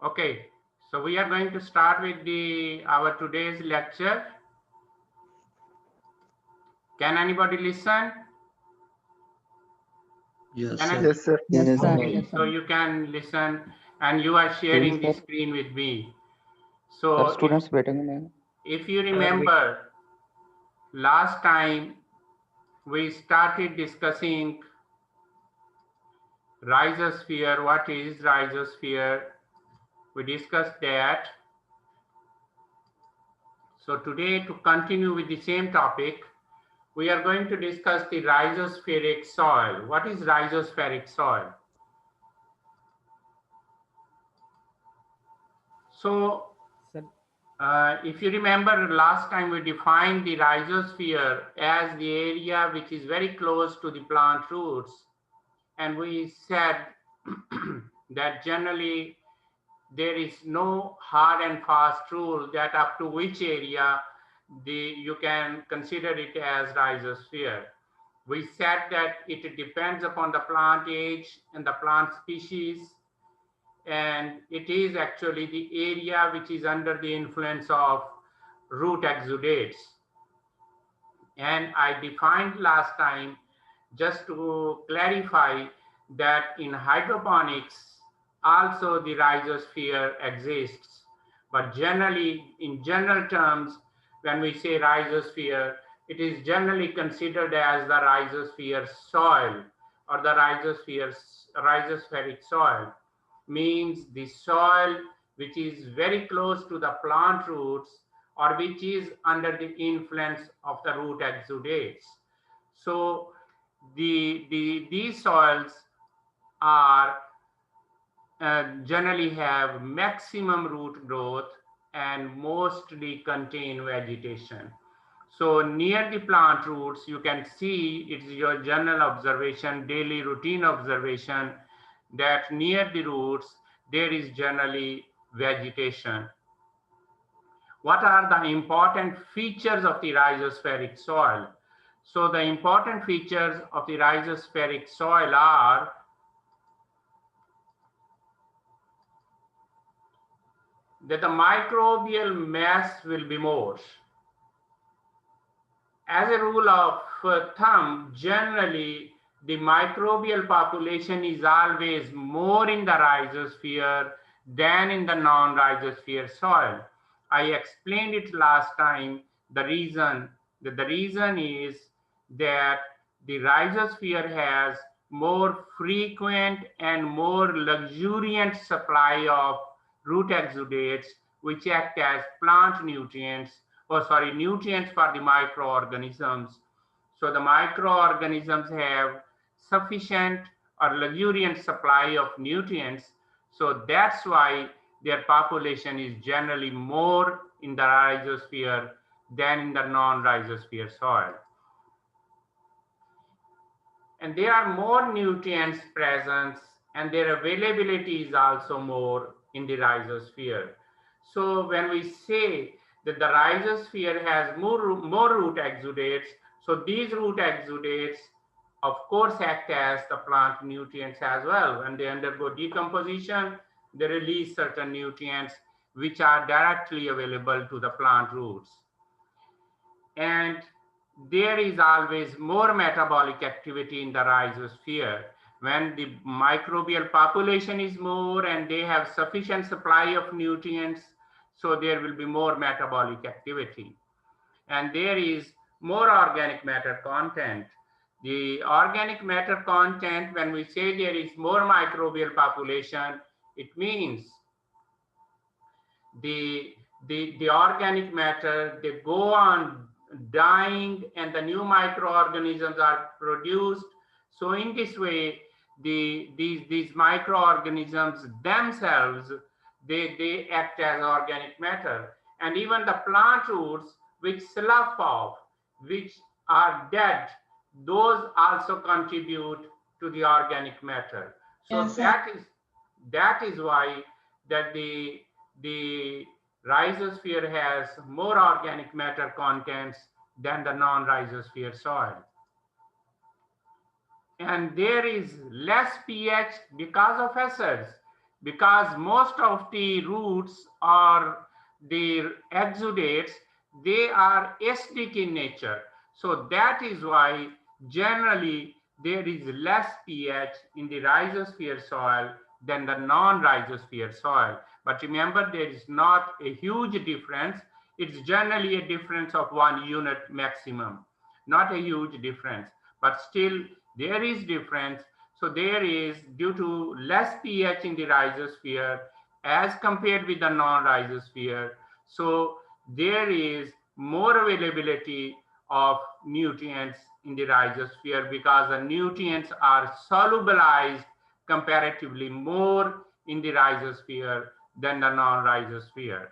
Okay, so we are going to start with our today's lecture. Can anybody listen? Yes, Can sir. I? Yes, sir. Yes, sir. Okay, so you can listen and you are Please, sharing the sir. screen with me. Sir, So students waiting in. if you Sir, we remember last time we started discussing rhizosphere, what is rhizosphere? We discussed that. So today, to continue with the same topic, we are going to discuss the rhizospheric soil. What is rhizospheric soil? So, sir, if you remember last time we defined the rhizosphere as the area which is very close to the plant roots, and we said that generally there is no hard and fast rule that up to which area you can consider it as rhizosphere. We said that it depends upon the plant age and the plant species, and it is actually the area which is under the influence of root exudates. And I defined last time, just to clarify, that in hydroponics also the rhizosphere exists. But generally, in general terms, when we say rhizosphere, it is generally considered as the rhizosphere soil or the rhizospheric soil. Means the soil which is very close to the plant roots or which is under the influence of the root exudates. So these soils are generally have maximum root growth and mostly contain vegetation. So near the plant roots, you can see it's your general observation, daily routine observation, that near the roots, there is generally vegetation. What are the important features of the rhizospheric soil? So the important features of the rhizospheric soil are that the microbial mass will be more. As a rule of thumb, generally the microbial population is always more in the rhizosphere than in the non-rhizosphere soil. I explained it last time. The reason is that the rhizosphere has more frequent and more luxuriant supply of root exudates, which act as plant nutrients, nutrients for the microorganisms. So the microorganisms have sufficient or luxuriant supply of nutrients. So that's why their population is generally more in the rhizosphere than in the non-rhizosphere soil. And there are more nutrients present and their availability is also more in the rhizosphere. So when we say that the rhizosphere has more root exudates, so these root exudates of course act as the plant nutrients as well. When they undergo decomposition, they release certain nutrients which are directly available to the plant roots. And there is always more metabolic activity in the rhizosphere. When the microbial population is more and they have sufficient supply of nutrients, so there will be more metabolic activity. And there is more organic matter content. The organic matter content, when we say there is more microbial population, it means the the organic matter, they go on dying and the new microorganisms are produced. So in this way, these microorganisms themselves, they act as organic matter. And even the plant roots which slough off, which are dead, those also contribute to the organic matter. So Yes, sir. that is why that the rhizosphere has more organic matter contents than the non-rhizosphere soil. And there is less pH because of acids. because most of the roots or the exudates, they are acidic in nature. So that is why generally there is less pH in the rhizosphere soil than the non-rhizosphere soil. But remember, there is not a huge difference. It's generally a difference of 1 unit maximum, not a huge difference, but still there is difference. So there is, due to less pH in the rhizosphere as compared with the non-rhizosphere, so there is more availability of nutrients in the rhizosphere because the nutrients are solubilized comparatively more in the rhizosphere than the non-rhizosphere.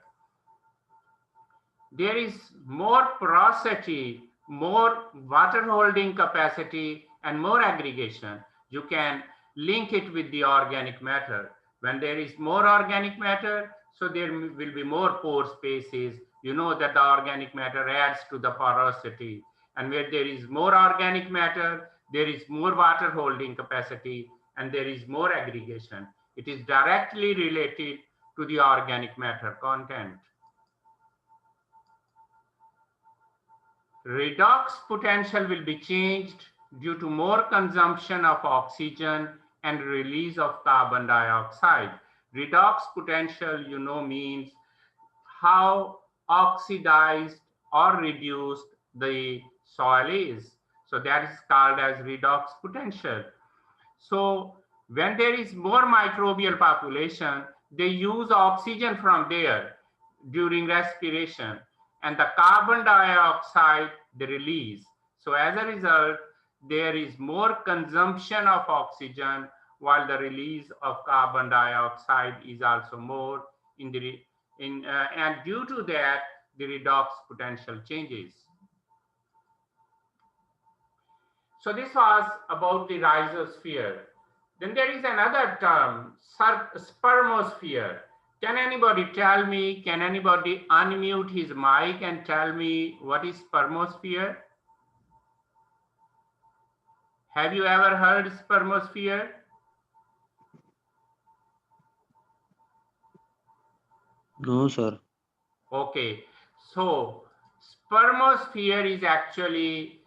There is more porosity, more water holding capacity, and more aggregation. You can link it with the organic matter. When there is more organic matter, so there will be more pore spaces. You know that the organic matter adds to the porosity. And where there is more organic matter, there is more water holding capacity and there is more aggregation. It is directly related to the organic matter content. Redox potential will be changed due to more consumption of oxygen and release of carbon dioxide. Redox potential, you know, means how oxidized or reduced the soil is. So that is called as redox potential. So when there is more microbial population, they use oxygen from there during respiration and the carbon dioxide they release. So as a result, there is more consumption of oxygen while the release of carbon dioxide is also more in the and due to that the redox potential changes. So this was about the rhizosphere. Then there is another term, spermosphere. Can anybody tell me, can anybody unmute his mic and tell me what is spermosphere? Have you ever heard spermosphere? No, sir. Okay, so spermosphere is actually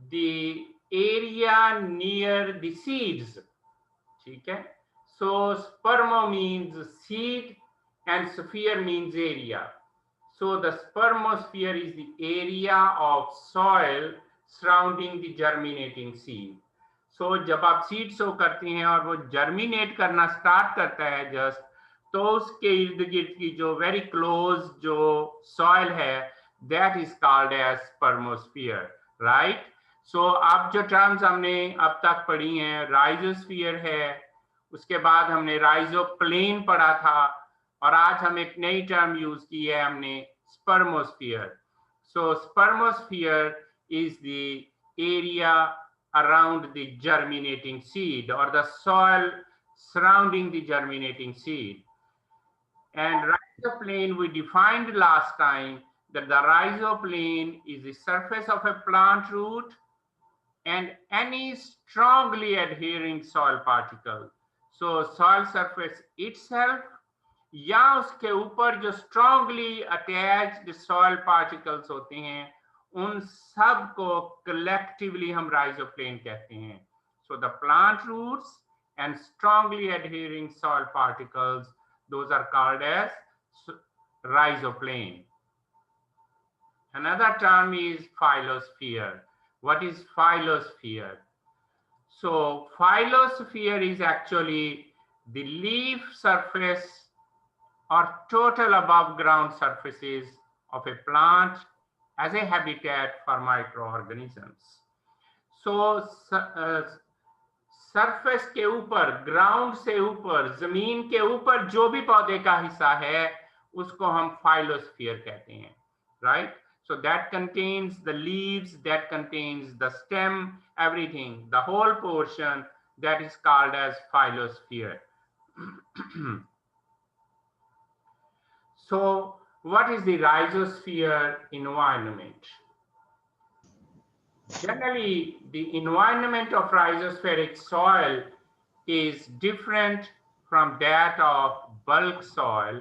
the area near the seeds. Okay, so spermo means seed and sphere means area. So the spermosphere is the area of soil surrounding the germinating seed. So जब आप seed सो करते हैं और वो germinate करना start करता है just, तो उसके इर्द गिर्द की जो वेरी क्लोज जो सॉइल है, that is called as spermosphere, right? So अब जो टर्म्स हमने अब तक पढ़ी हैं, राइजोस्फियर है, उसके बाद हमने राइजोप्लेन पढ़ा था, और आज हम एक नई टर्म यूज की है हमने, spermosphere. So spermosphere is the area around the germinating seed or the soil surrounding the germinating seed. And rhizoplane, we defined last time that the rhizoplane is the surface of a plant root and any strongly adhering soil particle. So soil surface itself या उसके ऊपर जो strongly attached soil particles होते हैं, उन सब को collectively हम rhizoplane कहते हैं. So the plant roots and strongly adhering soil particles, those are called as rhizoplane. Another term is phyllosphere. What is phyllosphere? So phyllosphere is actually the leaf surface or total above ground surfaces of a plant as a habitat for microorganisms. So surface के ऊपर, ground से ऊपर, जमीन के ऊपर जो भी पौधे का हिस्सा है उसको हम फाइलोस्फीयर कहते हैं, right? So that contains the leaves, that contains the stem, everything, the whole portion, that is called as phyllosphere. So what is the rhizosphere environment? Generally, the environment of rhizospheric soil is different from that of bulk soil.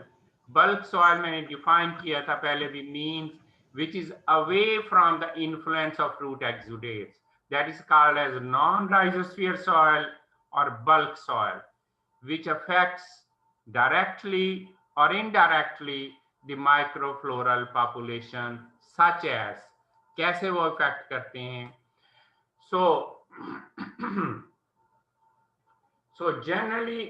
Bulk soil मैंने define किया था पहले भी, means which is away from the influence of root exudates. That is called as non-rhizosphere soil or bulk soil, which affects directly or indirectly the microfloral population, such as, कैसे वो affect करते हैं? So generally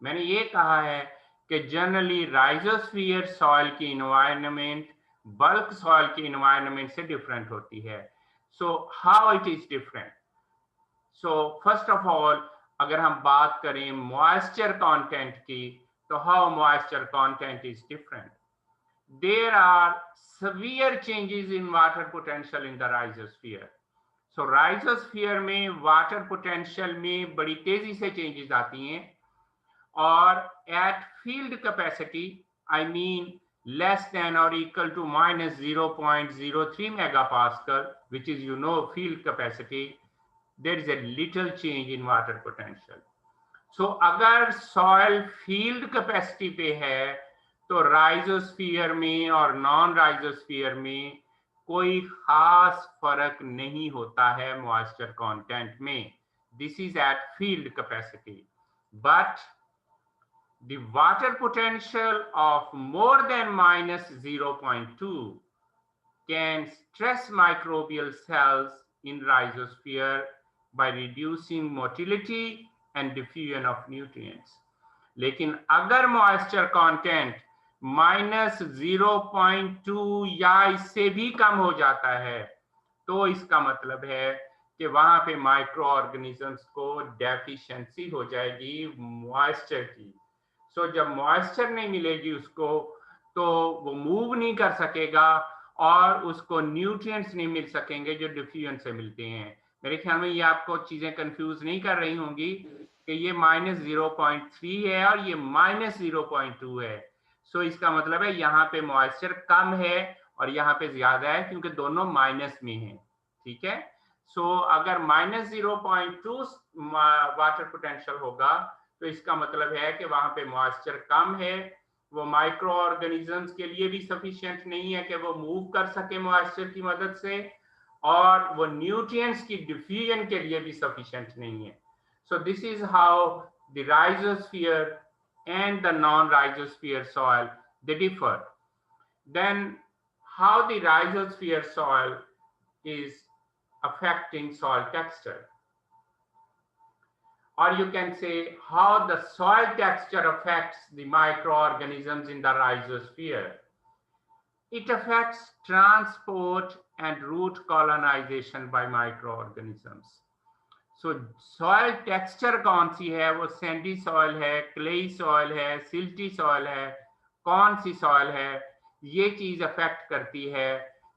मैंने ये कहा है कि generally rhizosphere soil की इन्वायरमेंट बल्क सॉइल की इन्वायरमेंट से डिफरेंट होती है. So how it is different? So first of all अगर हम बात करें मॉइस्चर कंटेंट की, तो how moisture content is different. There are severe changes in water potential in the rhizosphere. So rhizosphere में water potential में बड़ी तेजी से changes आती हैं, और at field capacity, I mean less than or equal to minus 0.03 megapascal, which is field capacity, there is a little change in water potential. So अगर soil field capacity पे है, तो राइजोस्फीयर में और नॉन राइजोस्फीयर में कोई खास फर्क नहीं होता है मॉइस्चर कंटेंट में. This is eight field capacity. But the water potential of more than minus 0.2 can stress microbial cells in rhizosphere by reducing motility and diffusion of nutrients. लेकिन अगर मॉइस्चर कंटेंट minus 0.2 या इससे भी कम हो जाता है, तो इसका मतलब है कि वहां पे माइक्रो ऑर्गेनिजम्स को डेफिशिएंसी हो जाएगी मॉइस्चर की. सो जब मॉइस्चर नहीं मिलेगी उसको, तो वो मूव नहीं कर सकेगा और उसको न्यूट्रिएंट्स नहीं मिल सकेंगे जो डिफ्यूजन से मिलते हैं. मेरे ख्याल में ये आपको चीजें कंफ्यूज नहीं कर रही होंगी कि ये minus 0.3 है और ये minus 0.2 है. सो इसका मतलब है यहाँ पे मॉइस्चर कम है और यहाँ पे ज्यादा है, क्योंकि दोनों माइनस में हैं. ठीक है. सो अगर minus 0.2 वाटर पोटेंशियल होगा, तो इसका मतलब है कि वहां पे मॉइस्चर कम है. वो माइक्रो ऑर्गेनिजम्स के लिए भी सफिशिएंट नहीं है कि वो मूव कर सके मॉइस्चर की मदद से, और वो न्यूट्रिएंट्स की डिफ्यूजन के लिए भी सफिशिएंट नहीं है. So this is how the rhizosphere and the non-rhizosphere soil, they differ. Then how the rhizosphere soil is affecting soil texture, or you can say how the soil texture affects the microorganisms in the rhizosphere. It affects transport and root colonization by microorganisms. So soil texture कौन सी है? वो Sandy soil है, clayey soil है, silty soil है, कौन सी soil है? ये चीज अफेक्ट करती है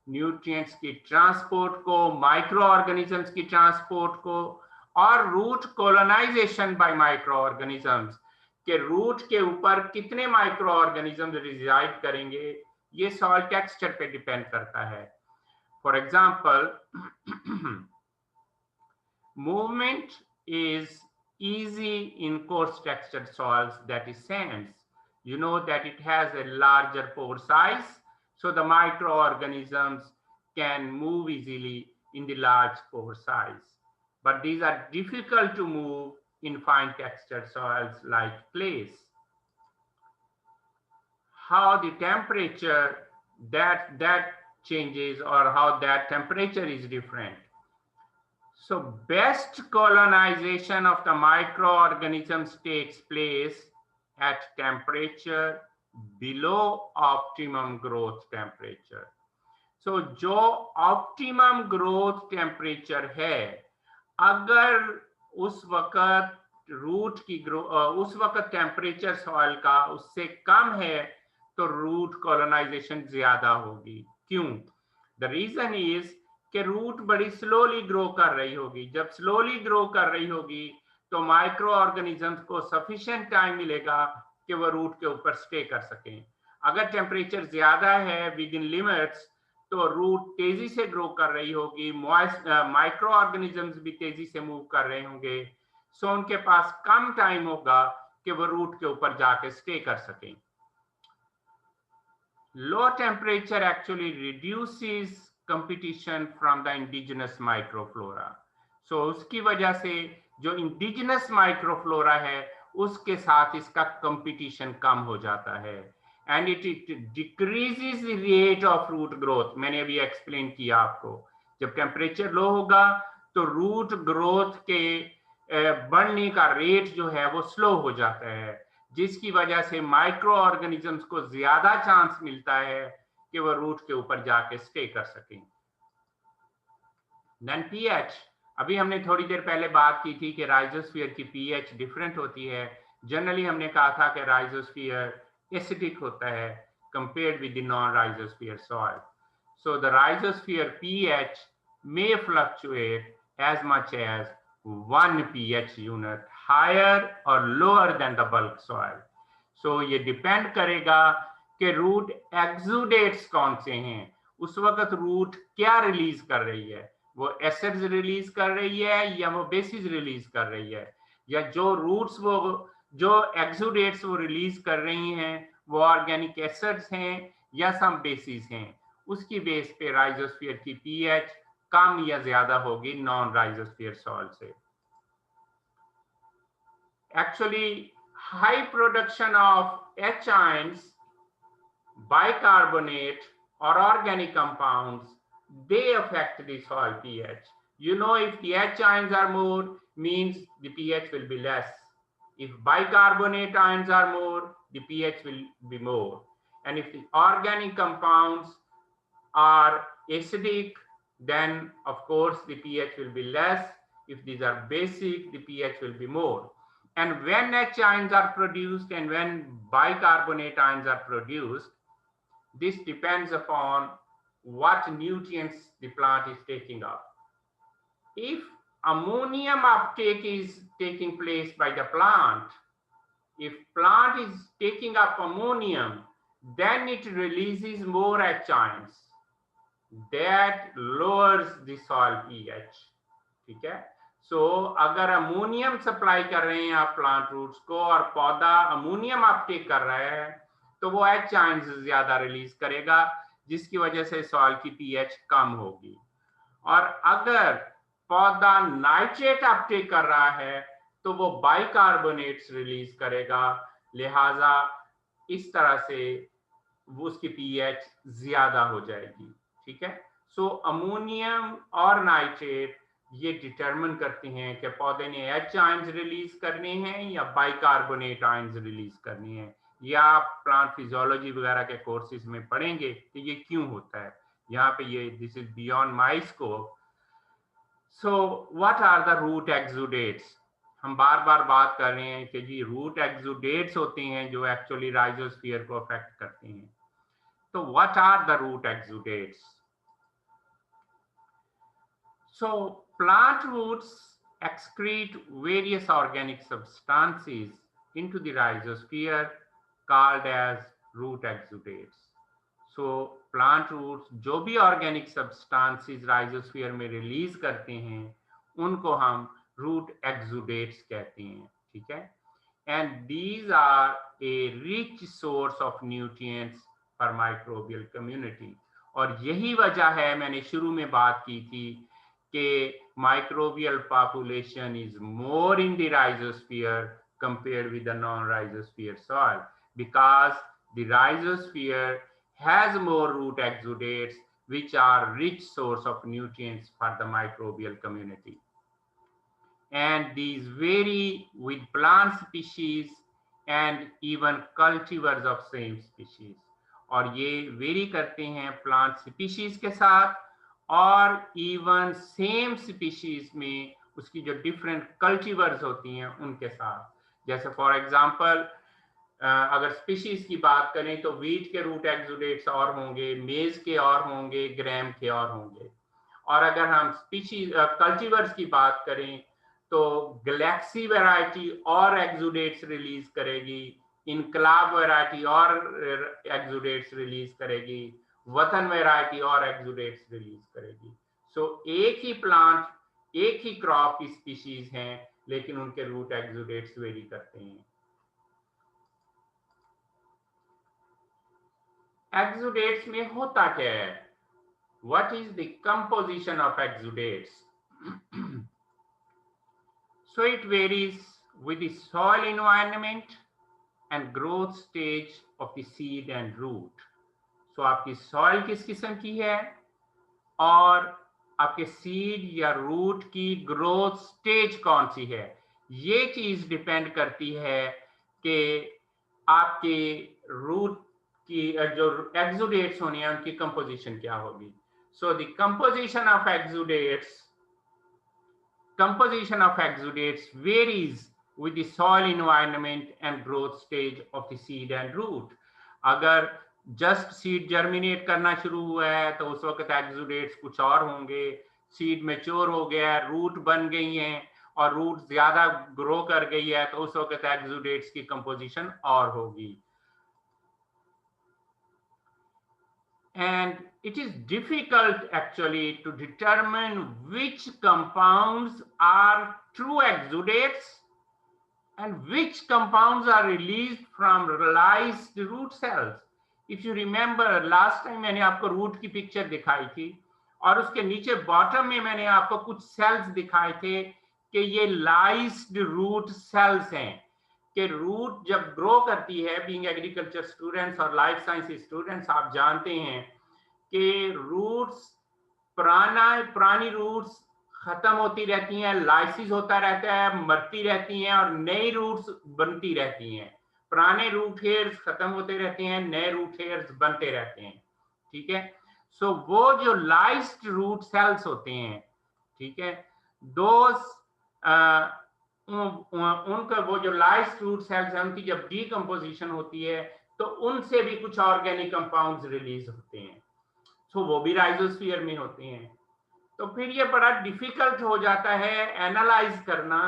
न्यूट्रिएंट्स की ट्रांसपोर्ट को, माइक्रो ऑर्गेनिजम्स की ट्रांसपोर्ट को, और root colonisation by micro organisms के रूट के ऊपर कितने माइक्रो ऑर्गेनिजम्स रिजाइड करेंगे, ये सॉइल टेक्सचर पे डिपेंड करता है. For example, movement is easy in coarse textured soils, that is sands. You know that it has a larger pore size, so the microorganisms can move easily in the large pore size. But these are difficult to move in fine textured soils like clays. How the temperature that changes, or how that temperature is different. So best colonization of the microorganisms takes place at temperature below optimum growth temperature. So जो optimum growth temperature है, अगर उस वक्त root की उस वक्त temperature soil का उससे कम है, तो रूट कॉलोनाइजेशन ज्यादा होगी. क्यों? द रीजन इज कि रूट बड़ी स्लोली ग्रो कर रही होगी. जब स्लोली ग्रो कर रही होगी, तो माइक्रो ऑर्गेनिजम्स को सफिशिएंट टाइम मिलेगा कि वो रूट के ऊपर स्टे कर सकें. अगर टेम्परेचर ज्यादा है विद इन लिमिट्स, तो रूट तेजी से ग्रो कर रही होगी, माइक्रो ऑर्गेनिजम्स भी तेजी से मूव कर रहे होंगे. सो उनके पास कम टाइम होगा कि वो रूट के ऊपर जाके स्टे कर सकें। Low temperature actually reduces competition from the indigenous microflora. So उसकी वजह से जो इंडिजिनस माइक्रोफ्लोरा है उसके साथ इसका कंपटीशन कम हो जाता है, and it decreases the rate of root growth. मैंने अभी एक्सप्लेन किया आपको, जब टेम्परेचर लो होगा तो रूट ग्रोथ के बढ़ने का रेट जो है वो स्लो हो जाता है, जिसकी वजह से माइक्रो ऑर्गेनिजम्स को ज्यादा चांस मिलता है कि वो रूट के ऊपर जाके स्टे कर सकें। देन पीएच, अभी हमने थोड़ी देर पहले बात की थी कि राइजोस्फीयर की पीएच डिफरेंट होती है। जनरली हमने कहा था कि राइजोस्फीयर एसिडिक होता है compared with the non rhizosphere soil. So the rhizosphere pH may fluctuate as much as 1 pH unit higher or lower than the bulk soil. So ये डिपेंड करेगा कि रूट एक्सुडेट्स कौन से हैं, उस वक्त रूट क्या रिलीज कर रही है, वो एसिड्स रिलीज कर रही है या वो बेसिस रिलीज कर रही है, या जो रूट्स वो जो एक्सुडेट्स वो रिलीज कर रही हैं वो ऑर्गेनिक एसिड्स हैं या सम बेसिस हैं। उसकी बेस पे राइजोस्फीयर की पीएच कम या ज्यादा होगी नॉन राइजोस्फीयर सॉइल से। Actually high production of H ions, bicarbonate or organic compounds, they affect the soil pH. You know, if the H ions are more, means the pH will be less. If bicarbonate ions are more, the pH will be more. And if the organic compounds are acidic, then of course the pH will be less. If these are basic, the pH will be more. And when H ions are produced and when bicarbonate ions are produced, this depends upon what nutrients the plant is taking up. If ammonium uptake is taking place by the plant, if plant is taking up ammonium, then it releases more H ions. That lowers the soil pH. ठीक है, सो अगर ammonium supply कर रहे हैं आप plant roots को और पौधा अमोनियम अपटेक कर रहा है तो वो H आयंस ज्यादा रिलीज करेगा, जिसकी वजह से सॉइल की पीएच कम होगी। और अगर पौधा नाइट्रेट अपटेक कर रहा है तो वो बाइकार्बोनेट्स रिलीज करेगा, लिहाजा इस तरह से उसकी पीएच ज्यादा हो जाएगी। ठीक है, सो अमोनियम और नाइट्रेट ये डिटरमिन करते हैं कि पौधे ने H आयंस रिलीज करने हैं या बाइकार्बोनेट आयंस रिलीज करने हैं, या आप प्लांट फिजियोलॉजी वगैरह के कोर्सेज में पढ़ेंगे कि ये क्यों होता है। यहाँ पे ये this is beyond my scope. So what are the root exudates? हम बार बार बात कर रहे हैं कि जी रूट एक्सुडेट्स होते हैं जो एक्चुअली राइजोस्फीयर को अफेक्ट करते हैं। तो what are the root exudates? So plant roots excrete various organic substances into the rhizosphere called as root exudates. So plant roots जो भी organic substances rhizosphere में release करते हैं उनको हम root exudates कहते हैं। ठीक है, and these are a rich source of nutrients for microbial community। और यही वजह है, मैंने शुरू में बात की थी कि microbial population is more in the rhizosphere compared with the non-rhizosphere soil, because the rhizosphere has more root exudates which are rich source of nutrients for the microbial community. And these vary with plant species and even cultivars of same species। और ये very करते हैं plant species के साथ और even same species में उसकी जो डिफरेंट कल्टीवर्स होती हैं उनके साथ। जैसे फॉर एग्जांपल अगर स्पीशीज की बात करें तो वीट के रूट एक्सुडेट्स और होंगे, मेज के और होंगे, ग्राम के और होंगे। और अगर हम स्पीशीज कल्टीवर्स की बात करें तो गैलेक्सी वैरायटी और एक्सुडेट्स रिलीज करेगी, इनकलाब वैरायटी और एक्सुडेट्स रिलीज करेगी, वतन वैरायटी और एक्सुडेट्स रिलीज करेगी। सो एक ही प्लांट, एक ही क्रॉप की स्पीशीज हैं लेकिन उनके रूट एक्सुडेट्स वेरी करते हैं। एक्सुडेट्स में होता क्या है? What is the composition of exudates? So it varies with the soil environment and growth stage of the seed and root. So आपकी soil किस किस्म की है और आपके सीड या रूट की ग्रोथ स्टेज कौन सी है, ये चीज डिपेंड करती है कि आपके रूट की जो एक्सुडेट्स होनी है उनकी कंपोजिशन क्या होगी। So the composition of exudates varies with the soil environment and growth stage of the seed and root. अगर जस्ट सीड जर्मिनेट करना शुरू हुआ है तो उस वक्त एक्सुडेट्स कुछ और होंगे, सीड मैच्योर हो गया, रूट बन गई हैं और रूट ज्यादा ग्रो कर गई है तो उस वक्त एक्सुडेट्स की कंपोजिशन और होगी। And it is difficult actually to determine which compounds are true exudates and which compounds are released from lysed root cells. If you remember last time मैंने आपको रूट की पिक्चर दिखाई थी और उसके नीचे बॉटम में मैंने आपको कुछ सेल्स दिखाए थे कि ये लाइस्ड रूट सेल्स हैं, कि रूट जब ग्रो करती है, बीइंग एग्रीकल्चर स्टूडेंट्स और लाइफ साइंस स्टूडेंट्स आप जानते हैं कि रूट्स पुरानी रूट्स खत्म होती रहती हैं, लाइसिस होता रहता है, मरती रहती हैं और नई रूट्स बनती रहती हैं। पुराने रूट हेयर्स खत्म होते रहते हैं, नए रूट हेयर्स बनते रहते हैं। ठीक है, सो वो जो लाइस्ड रूट सेल्स होते हैं, ठीक है, दोस उनका वो जो लाइस्ड रूट सेल्स हैं उनकी जब डीकम्पोजिशन होती है तो उनसे भी कुछ ऑर्गेनिक कंपाउंड्स रिलीज होते हैं, तो वो भी राइजोस्फीयर में होते हैं। तो फिर ये बड़ा डिफिकल्ट हो जाता है एनालाइज करना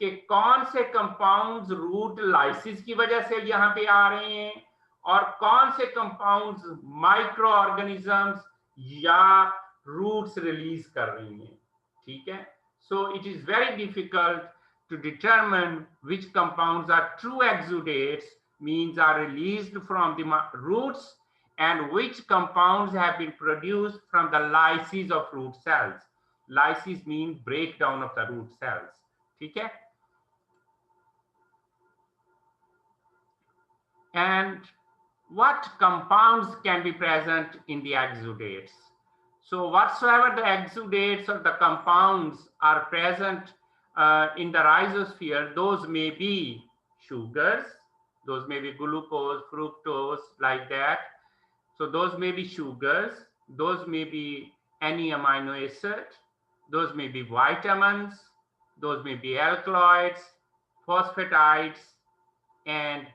कि कौन से कंपाउंड्स रूट लाइसिस की वजह से यहाँ पे आ रहे हैं और कौन से कंपाउंड्स माइक्रो ऑर्गेनिजम्स या रूट्स रिलीज कर रही हैं। ठीक है, so it is very difficult to determine which compounds are true exudates, means are released from the roots, and which compounds have been produced from the lysis of root cells. Lysis means breakdown of the root cells. ठीक है, and what compounds can be present in the exudates? So whatsoever the exudates or the compounds are present in the rhizosphere, those may be sugars, those may be glucose, fructose, like that. So those may be sugars, those may be any amino acid, those may be vitamins, those may be alkaloids, phosphatides, and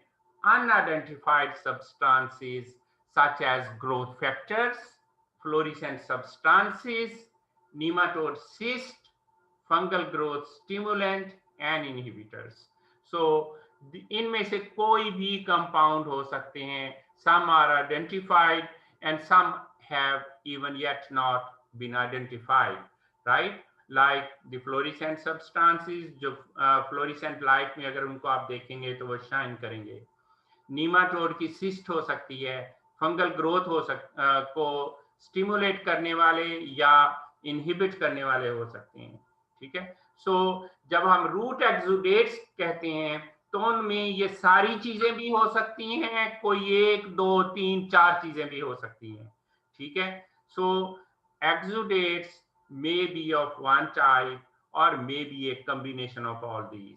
unidentified substances such as growth factors, fluorescent substances, nematode cyst, fungal growth stimulant and inhibitors. So इनमें से कोई भी compound हो सकते हैं, some are identified and some have even yet not been identified, right? Like the fluorescent substances, जो fluorescent light में अगर उनको आप देखेंगे तो वो शाइन करेंगे। नीमाटोड की सिस्ट हो सकती है, फंगल ग्रोथ को स्टिमुलेट करने वाले या इनहिबिट करने वाले हो सकते हैं। ठीक है, सो जब हम रूट एक्सुडेट्स कहते हैं तो उनमें ये सारी चीजें भी हो सकती हैं, कोई 1, 2, 3, 4 चीजें भी हो सकती हैं। ठीक है, so exudates may be of one type और may be a combination of all these.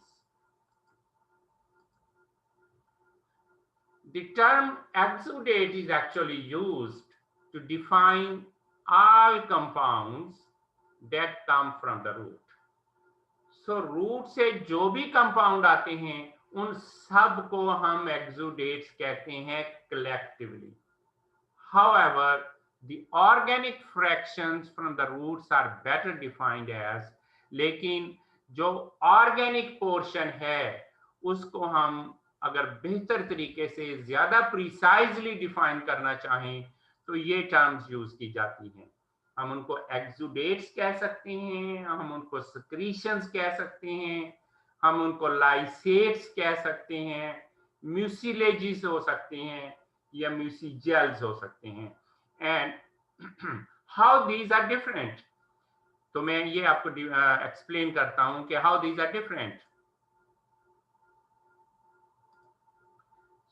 The term exudate is actually used to define all compounds that come from the root. So root से जो भी compound आते हैं उन सब को हम exudates कहते हैं collectively. However, the organic fractions from the roots are better defined as, लेकिन जो organic portion है उसको हम अगर बेहतर तरीके से ज्यादा प्रिसाइजली डिफाइन करना चाहें तो ये टर्म्स यूज की जाती हैं। हम उनको एक्सुडेट्स कह सकते हैं, हम उनको सक्रीशंस कह सकते हैं, हम उनको लाइसेट्स कह सकते हैं, म्यूसिलेजिस हो सकते हैं या म्यूसिजेल्स हो सकते हैं। And how these are different, तो मैं ये आपको एक्सप्लेन करता हूं कि how these are different.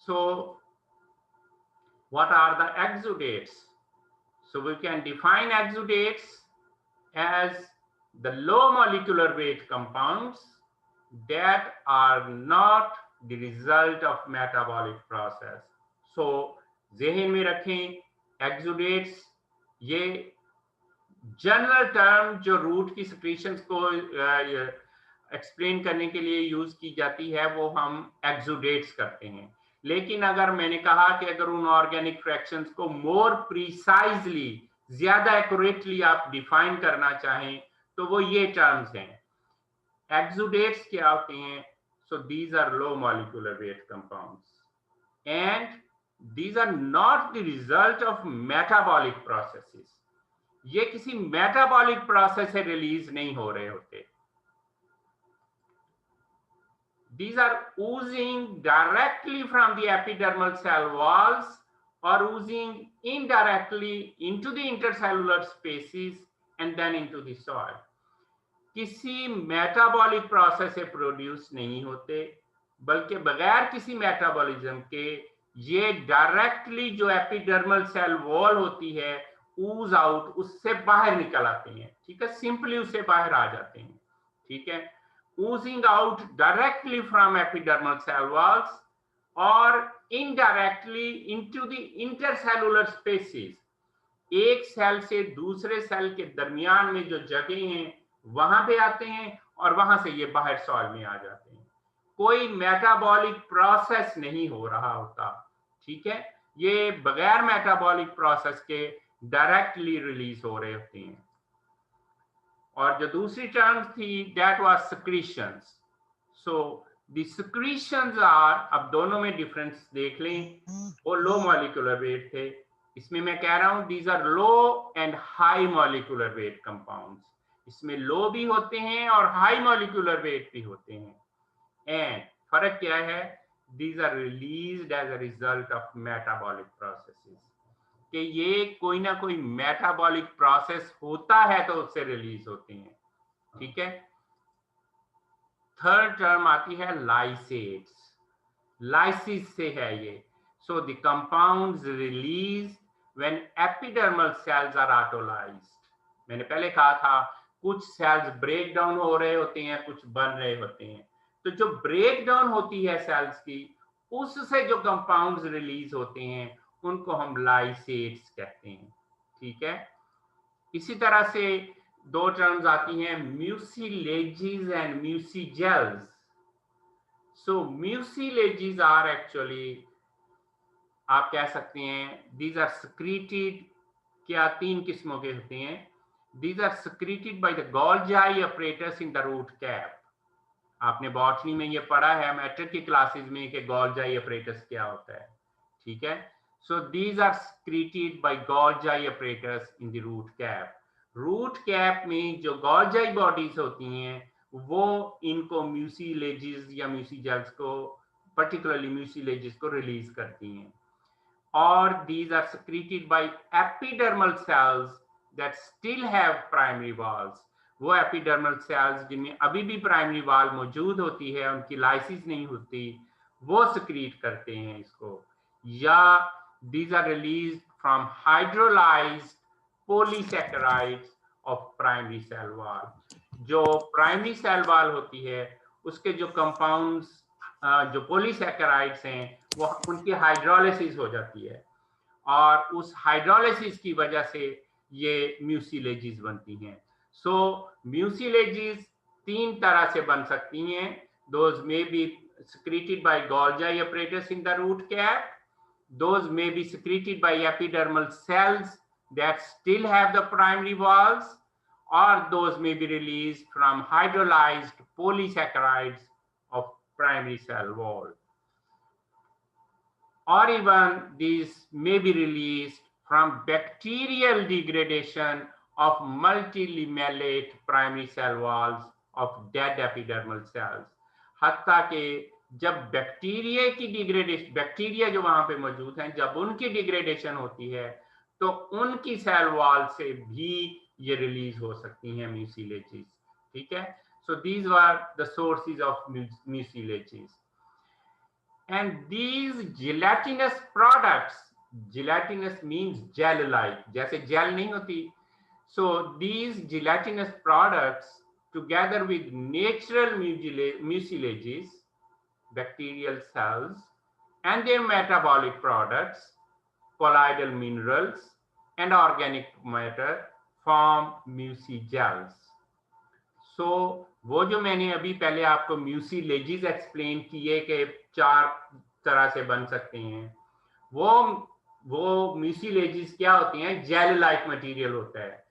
So what are the exudates? So we can define exudates as the low molecular weight compounds that are not the result of metabolic process. So ज़हन में रखें, exudates ये general term जो root की secretions को explain करने के लिए यूज की जाती है वो हम एक्सुडेट्स करते हैं। लेकिन अगर मैंने कहा कि अगर उन ऑर्गेनिक फ्रैक्शंस को मोर प्रिसाइजली, ज्यादा एक्यूरेटली आप डिफाइन करना चाहें तो वो ये टर्म्स हैं। एक्सुडेट्स क्या होते हैं? So these are low molecular weight compounds and these are not the result of metabolic processes. ये किसी मेटाबॉलिक प्रोसेस से रिलीज नहीं हो रहे होते। These are oozing directly from the epidermal cell walls or oozing indirectly into the intercellular spaces and then into the soil. किसी metabolic process से produce नहीं होते, बल्कि बगैर किसी मेटाबॉलिज्म के ये डायरेक्टली जो एपिडर्मल सेल वॉल होती है ऊज आउट, उससे बाहर निकल आते हैं। ठीक है, सिंपली उससे बाहर आ जाते हैं। ठीक है, oozing out directly from epidermal cell walls or indirectly into the intercellular spaces. एक सेल से दूसरे सेल के दरमियान में जो जगह हैं वहां पे आते हैं और वहां से ये बाहर सॉइल में आ जाते हैं। कोई मेटाबॉलिक प्रोसेस नहीं हो रहा होता। ठीक है, ये बगैर मेटाबॉलिक प्रोसेस के डायरेक्टली रिलीज हो रहे होते हैं। और जो दूसरी टर्म थी that was secretions. So the secretions are, अब दोनों में डिफरेंस देख लें, वो लो मॉलिक्यूलर वेट थे। इसमें मैं कह रहा हूं these are low and high molecular weight compounds. इसमें लो भी होते हैं और हाई मॉलिक्यूलर वेट भी होते हैं। एंड फर्क क्या है? These are released as a result of metabolic processes, कि ये कोई ना कोई मेटाबॉलिक प्रोसेस होता है तो उससे रिलीज होते हैं। ठीक है, थर्ड टर्म आती है लाइसेट्स। लाइसिस से है ये। So the compounds release when epidermal cells are autolysed. मैंने पहले कहा था कुछ सेल्स ब्रेक डाउन हो रहे होते हैं, कुछ बन रहे होते हैं। तो जो ब्रेक डाउन होती है सेल्स की, उससे जो कंपाउंड्स रिलीज होते हैं उनको हम लाइसेट्स कहते हैं। ठीक है, इसी तरह से दो टर्म्स आती हैं म्यूसिलेजिस एंड म्यूसिजेल्स। सो म्यूसिलेजिस आर एक्चुअली, आप कह सकते हैं दीज आर सिक्रीटेड, क्या तीन किस्मों के होते हैं। These are secreted by the Golgi apparatus in the root cap. आपने बॉटनी में ये पढ़ा है मैट्रिक की क्लासेस में कि गोल्गी अपरेटस क्या होता है। ठीक है, so these are secreted by Golgi apparatus in the root cap. Root cap में जो गोल्गी बॉडीज होती हैं वो इनको म्यूसिलेजिस या म्यूसिजेल्स को, पर्टिकुलरली म्यूसिलेजिस को रिलीज करती हैं। और these are secreted by epidermal cells that still have primary walls. वो एपिडर्मल सेल्स जिनमें अभी भी प्राइमरी वॉल मौजूद होती है, उनकी लाइसिस नहीं होती, वो सिक्रीट करते हैं इसको। या these are released from hydrolyzed polysaccharides of primary cell wall. जो प्राइमरी सेल वॉल होती है उसके जो कंपाउंड्स, जो पॉलीसैकेराइड्स हैं, वो उनकी हाइड्रोलिसिस हो जाती है और उस हाइड्रोलिसिस की वजह से ये म्यूसिलेजिस बनती हैं। सो म्यूसिलेजिस तीन तरह से बन सकती हैं। Those may be secreted by Golgi apparatus in the root cap. Those may be secreted by epidermal cells that still have the primary walls, or those may be released from hydrolyzed polysaccharides of primary cell wall. Or even these may be released from bacterial degradation of multilamellate primary cell walls of dead epidermal cells. हत्ता कि जब bacteria जो वहां पे मौजूद हैं, जब उनकी डिग्रेडेशन होती है तो उनकी सेल वॉल से भी ये रिलीज हो सकती हैं म्यूसिलेजेस। ठीक है, so these were the sources of mucilages and these gelatinous products, gelatinous means gel like, जैसे जेल नहीं होती, so these gelatinous products together with natural mucilages, bacterial cells, and their metabolic products, colloidal minerals, and organic matter form mucigels. So वो जो मैंने अभी पहले आपको म्यूसिलेजेस explain किए कि 4 तरह से बन सकते हैं, वो म्यूसिलेजेस क्या होती हैं? जेल लाइक मटेरियल होता है।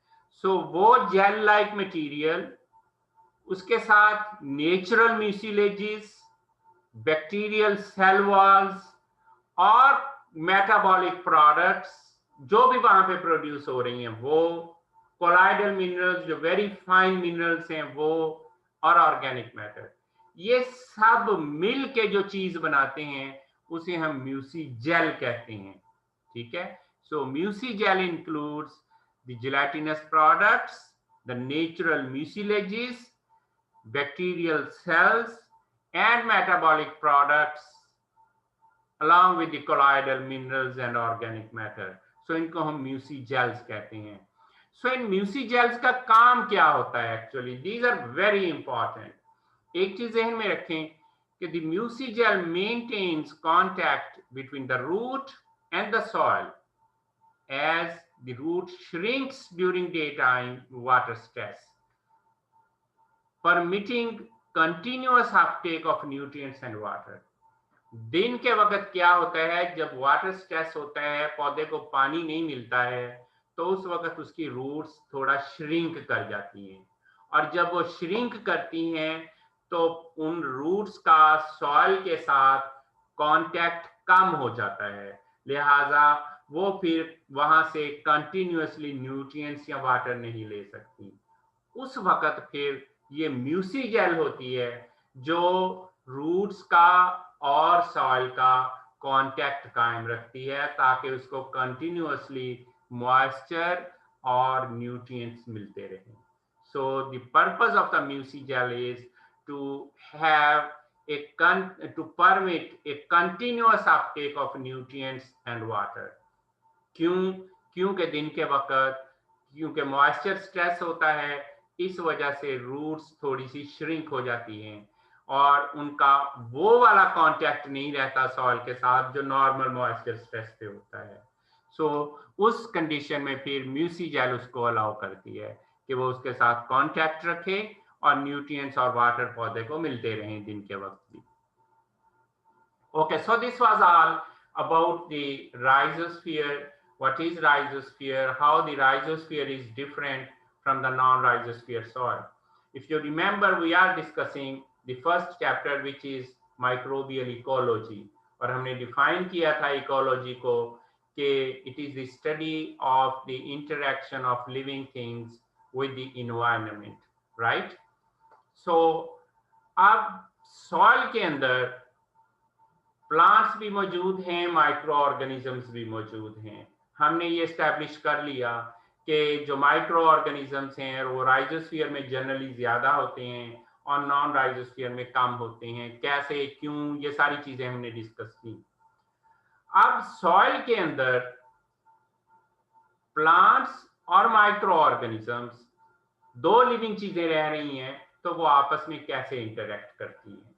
सो वो जेल लाइक मटेरियल, उसके साथ natural mucilages, bacterial cell walls और मेटाबॉलिक प्रोडक्ट्स जो भी वहां पे प्रोड्यूस हो रही हैं, वो कोलाइडल मिनरल्स जो वेरी फाइन मिनरल्स हैं वो, और ऑर्गेनिक मैटर, ये सब मिल के जो चीज बनाते हैं उसे हम म्यूसिजेल कहते हैं। ठीक है, so mucigel includes the gelatinous products, the natural mucilages, bacterial cells and metabolic products along with the colloidal minerals and organic matter. So इनको हम म्यूसिजेल्स कहते हैं। So इन म्यूसिजेल्स का काम क्या होता है actually? These are very important. एक चीज ध्यान में रखें कि the म्यूसिजेल maintains contact between the root and the soil as the root shrinks during daytime water stress, permitting continuous uptake of nutrients and water. दिन के वक्त क्या होता है, जब वाटर स्ट्रेस होता है, पौधे को पानी नहीं मिलता है, तो उस वक्त उसकी रूट्स थोड़ा श्रिंक कर जाती हैं, और जब वो श्रिंक करती हैं तो उन रूट्स का सॉइल के साथ कांटेक्ट कम हो जाता है, लिहाजा वो फिर वहां से कंटिन्यूअसली न्यूट्रिएंट्स या वाटर नहीं ले सकती। उस वक्त फिर ये म्यूसिजेल होती है जो रूट्स का और सॉइल का कांटेक्ट कायम रखती है ताकि उसको कंटिन्यूअसली मॉइस्चर और न्यूट्रिएंट्स मिलते रहें। So the purpose of the mucilage is to have to permit a continuous uptake of nutrients and water. क्योंकि दिन के वक्त क्योंकि मॉइस्चर स्ट्रेस होता है, इस वजह से रूट्स थोड़ी सी श्रिंक हो जाती हैं और उनका वो वाला कांटेक्ट नहीं रहता सॉइल के साथ जो नॉर्मल मॉइस्चर स्ट्रेस पे होता है। सो उस कंडीशन में फिर म्यूसिजेल उसको अलाउ करती है कि वो उसके साथ कांटेक्ट रखे और न्यूट्रिएंट्स और वाटर पौधे को मिलते रहें दिन के वक्त भी। Okay, so this was all about the rhizosphere. What is rhizosphere? How the rhizosphere is different from the non-rhizosphere soil. If you remember, we are discussing the first chapter, which is microbial ecology, और हमने define किया था ecology को कि it is the study of the interaction of living things with the environment, right? So अब soil के अंदर plants भी मौजूद हैं, माइक्रो ऑर्गेनिजम्स भी मौजूद हैं। हमने ये एस्टैब्लिश कर लिया कि जो माइक्रो ऑर्गेनिजम्स हैं वो राइजोस्फीयर में जनरली ज्यादा होते हैं और नॉन राइजोस्फीयर में कम होते हैं। कैसे, क्यों, ये सारी चीजें हमने डिस्कस की। अब सॉइल के अंदर प्लांट्स और माइक्रो ऑर्गेनिजम्स दो लिविंग चीजें रह रही हैं, तो वो आपस में कैसे इंटरेक्ट करती हैं।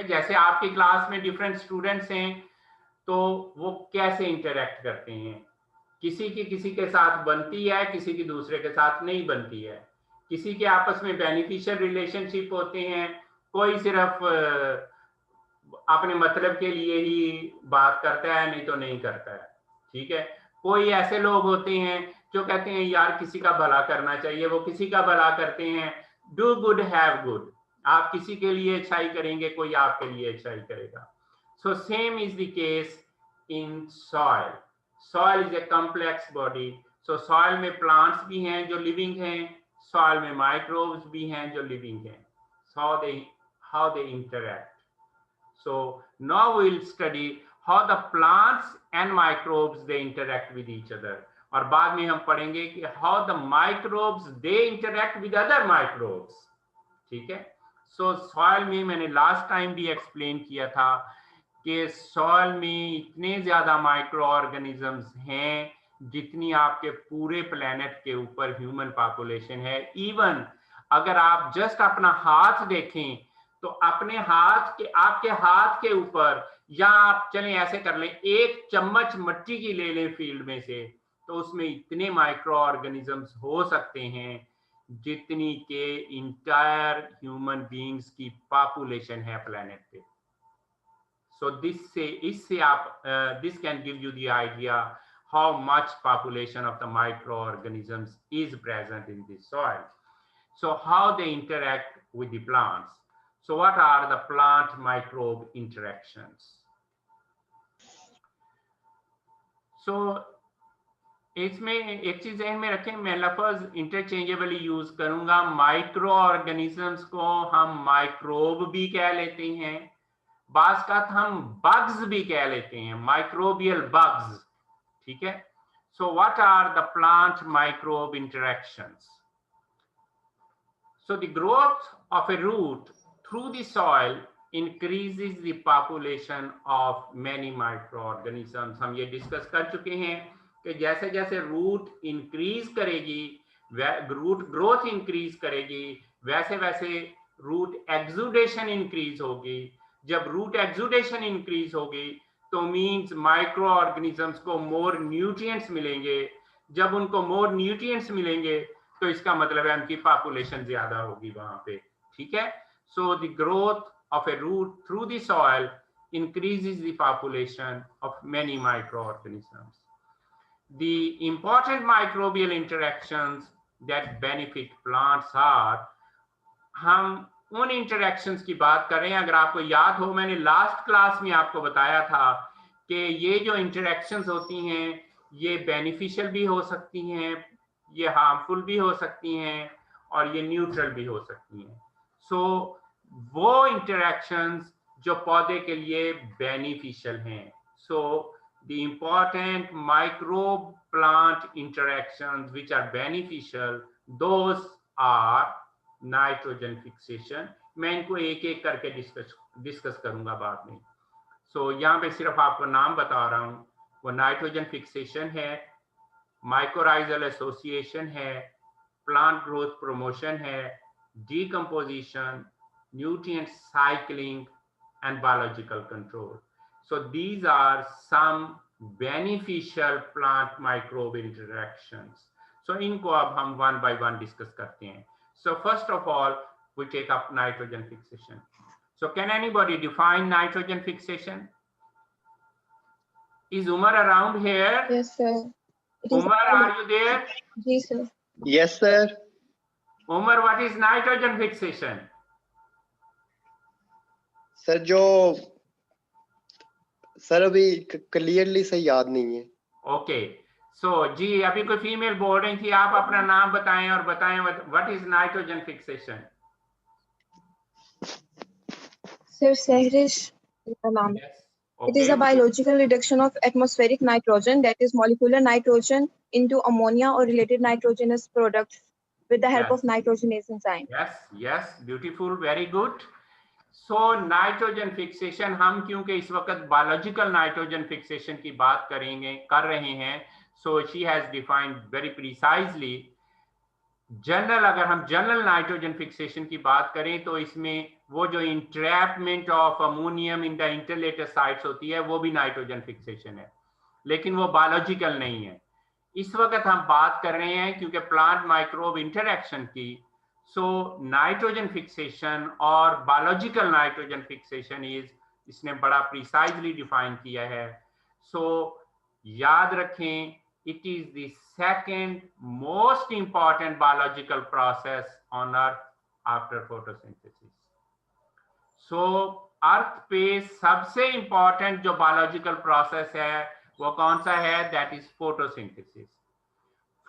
जैसे आपकी क्लास में डिफरेंट स्टूडेंट्स हैं तो वो कैसे इंटरेक्ट करते हैं, किसी की किसी के साथ बनती है, किसी की दूसरे के साथ नहीं बनती है, किसी के आपस में बेनिफिशियल रिलेशनशिप होते हैं, कोई सिर्फ अपने मतलब के लिए ही बात करता है, नहीं तो नहीं करता है। ठीक है, कोई ऐसे लोग होते हैं जो कहते हैं यार किसी का भला करना चाहिए, वो किसी का भला करते हैं, डू गुड हैव गुड, आप किसी के लिए अच्छाई करेंगे, कोई आपके लिए अच्छाई करेगा। So same is the case in soil. Soil is a complex body. So soil में प्लांट्स भी हैं जो लिविंग हैं, सॉइल में माइक्रोब्स भी हैं जो लिविंग हैं। सो दे how they interact. So now we'll study how the plants and microbes they interact with each other. और बाद में हम पढ़ेंगे कि how the microbes they interact with other microbes. ठीक है? So soil में मैंने last time भी explain किया था कि soil में इतने ज़्यादा माइक्रो ऑर्गेनिजम्स हैं जितनी आपके पूरे प्लेनेट के ऊपर ह्यूमन पॉपुलेशन है. इवन अगर आप जस्ट अपना हाथ देखें तो अपने हाथ के आपके हाथ के ऊपर, या आप चलें ऐसे कर लें, एक चम्मच मिट्टी की ले लें फील्ड में से, तो उसमें इतने माइक्रो ऑर्गेनिजम्स हो सकते हैं जितनी के इंटायर ह्यूमन बीइंग्स की पॉपुलेशन है प्लेनेट पे. सो इससे आप this can give you the idea how much population of the microorganisms is present in this soil. So how they interact with the plants. So what are the plant microbe interactions? So इसमें एक चीज ध्यान में रखें, मैं लफ्ज interchangeably use करूंगा. Micro organisms को हम माइक्रोब भी कह लेते हैं, बाज़ का हम बग्स भी कह लेते हैं, माइक्रोबियल बग्स. ठीक है? So what are the plant microbe interactions? So the growth of a root through the soil increases the population of many microorganisms. हम ये डिस्कस कर चुके हैं कि जैसे जैसे रूट इंक्रीज करेगी, रूट ग्रोथ इंक्रीज करेगी, वैसे वैसे रूट एक्सुडेशन इंक्रीज होगी. जब रूट एक्सुडेशन इंक्रीज होगी तो मीन्स माइक्रो ऑर्गेनिजम्स को मोर न्यूट्रिएंट्स मिलेंगे. जब उनको मोर न्यूट्रिएंट्स मिलेंगे तो इसका मतलब है उनकी पॉपुलेशन ज्यादा होगी वहां पे. ठीक है? So the growth of a root through the soil increases the population of many microorganisms. The important microbial interactions that benefit plants are, हम उन इंटरेक्शंस की बात कर रहे हैं. अगर आपको याद हो, मैंने लास्ट क्लास में आपको बताया था कि ये जो इंटरेक्शंस होती हैं ये बेनिफिशियल भी हो सकती हैं, ये हार्मफुल भी हो सकती हैं, और ये न्यूट्रल भी हो सकती हैं. सो वो इंटरेक्शंस जो पौधे के लिए बेनिफिशियल हैं. So the important microbe plant interactions which are beneficial, those are nitrogen fixation. मैं इनको एक एक करके डिस्कस करूंगा बाद में. सो यहाँ पे सिर्फ आपको नाम बता रहा हूँ. वो नाइट्रोजन फिक्सेशन है, माइकोराइजल एसोसिएशन है, प्लांट ग्रोथ प्रमोशन है, decomposition, nutrient cycling and biological control. So these are some beneficial plant microbe interactions. So इनको अब हम वन बाय वन डिस्कस करते हैं. So first of all, we take up nitrogen fixation. So can anybody define nitrogen fixation? Is Umar around here? Yes, sir. Umar, are you there? Yes, sir. Yes, sir. Umar, what is nitrogen fixation? Sir जो sir अभी clearly सही याद नहीं है. Okay. So जी, अभी कोई female बोल रही थी, आप अपना नाम बताएं और बताएं what is nitrogen fixation? Sir, Sehrish is the name. Yes. It is a biological reduction of atmospheric nitrogen, that is molecular nitrogen, into ammonia or related nitrogenous products with the help Yes. of nitrogenase enzyme. Yes, beautiful, very good. So nitrogen fixation, हम क्योंकि इस वक्त biological nitrogen fixation की बात कर रहे हैं, so she has defined very precisely. General, अगर हम जनरल नाइट्रोजन फिक्सेशन की बात करें तो इसमें वो जो entrapment of ammonium in the interlayer sites होती है वो भी नाइट्रोजन फिक्सेशन है, लेकिन वो बायोलॉजिकल नहीं है. इस वक्त हम बात कर रहे हैं क्योंकि प्लांट माइक्रोब इंटरेक्शन की. सो नाइट्रोजन फिक्सेशन और बायोलॉजिकल नाइट्रोजन फिक्सेशन इसने बड़ा प्रिसाइजली डिफाइन किया है. सो याद रखें, it is the second most important biological process on earth after photosynthesis. So अर्थ पे सबसे इंपॉर्टेंट जो बायोलॉजिकल प्रोसेस है वो कौन सा है? That is photosynthesis.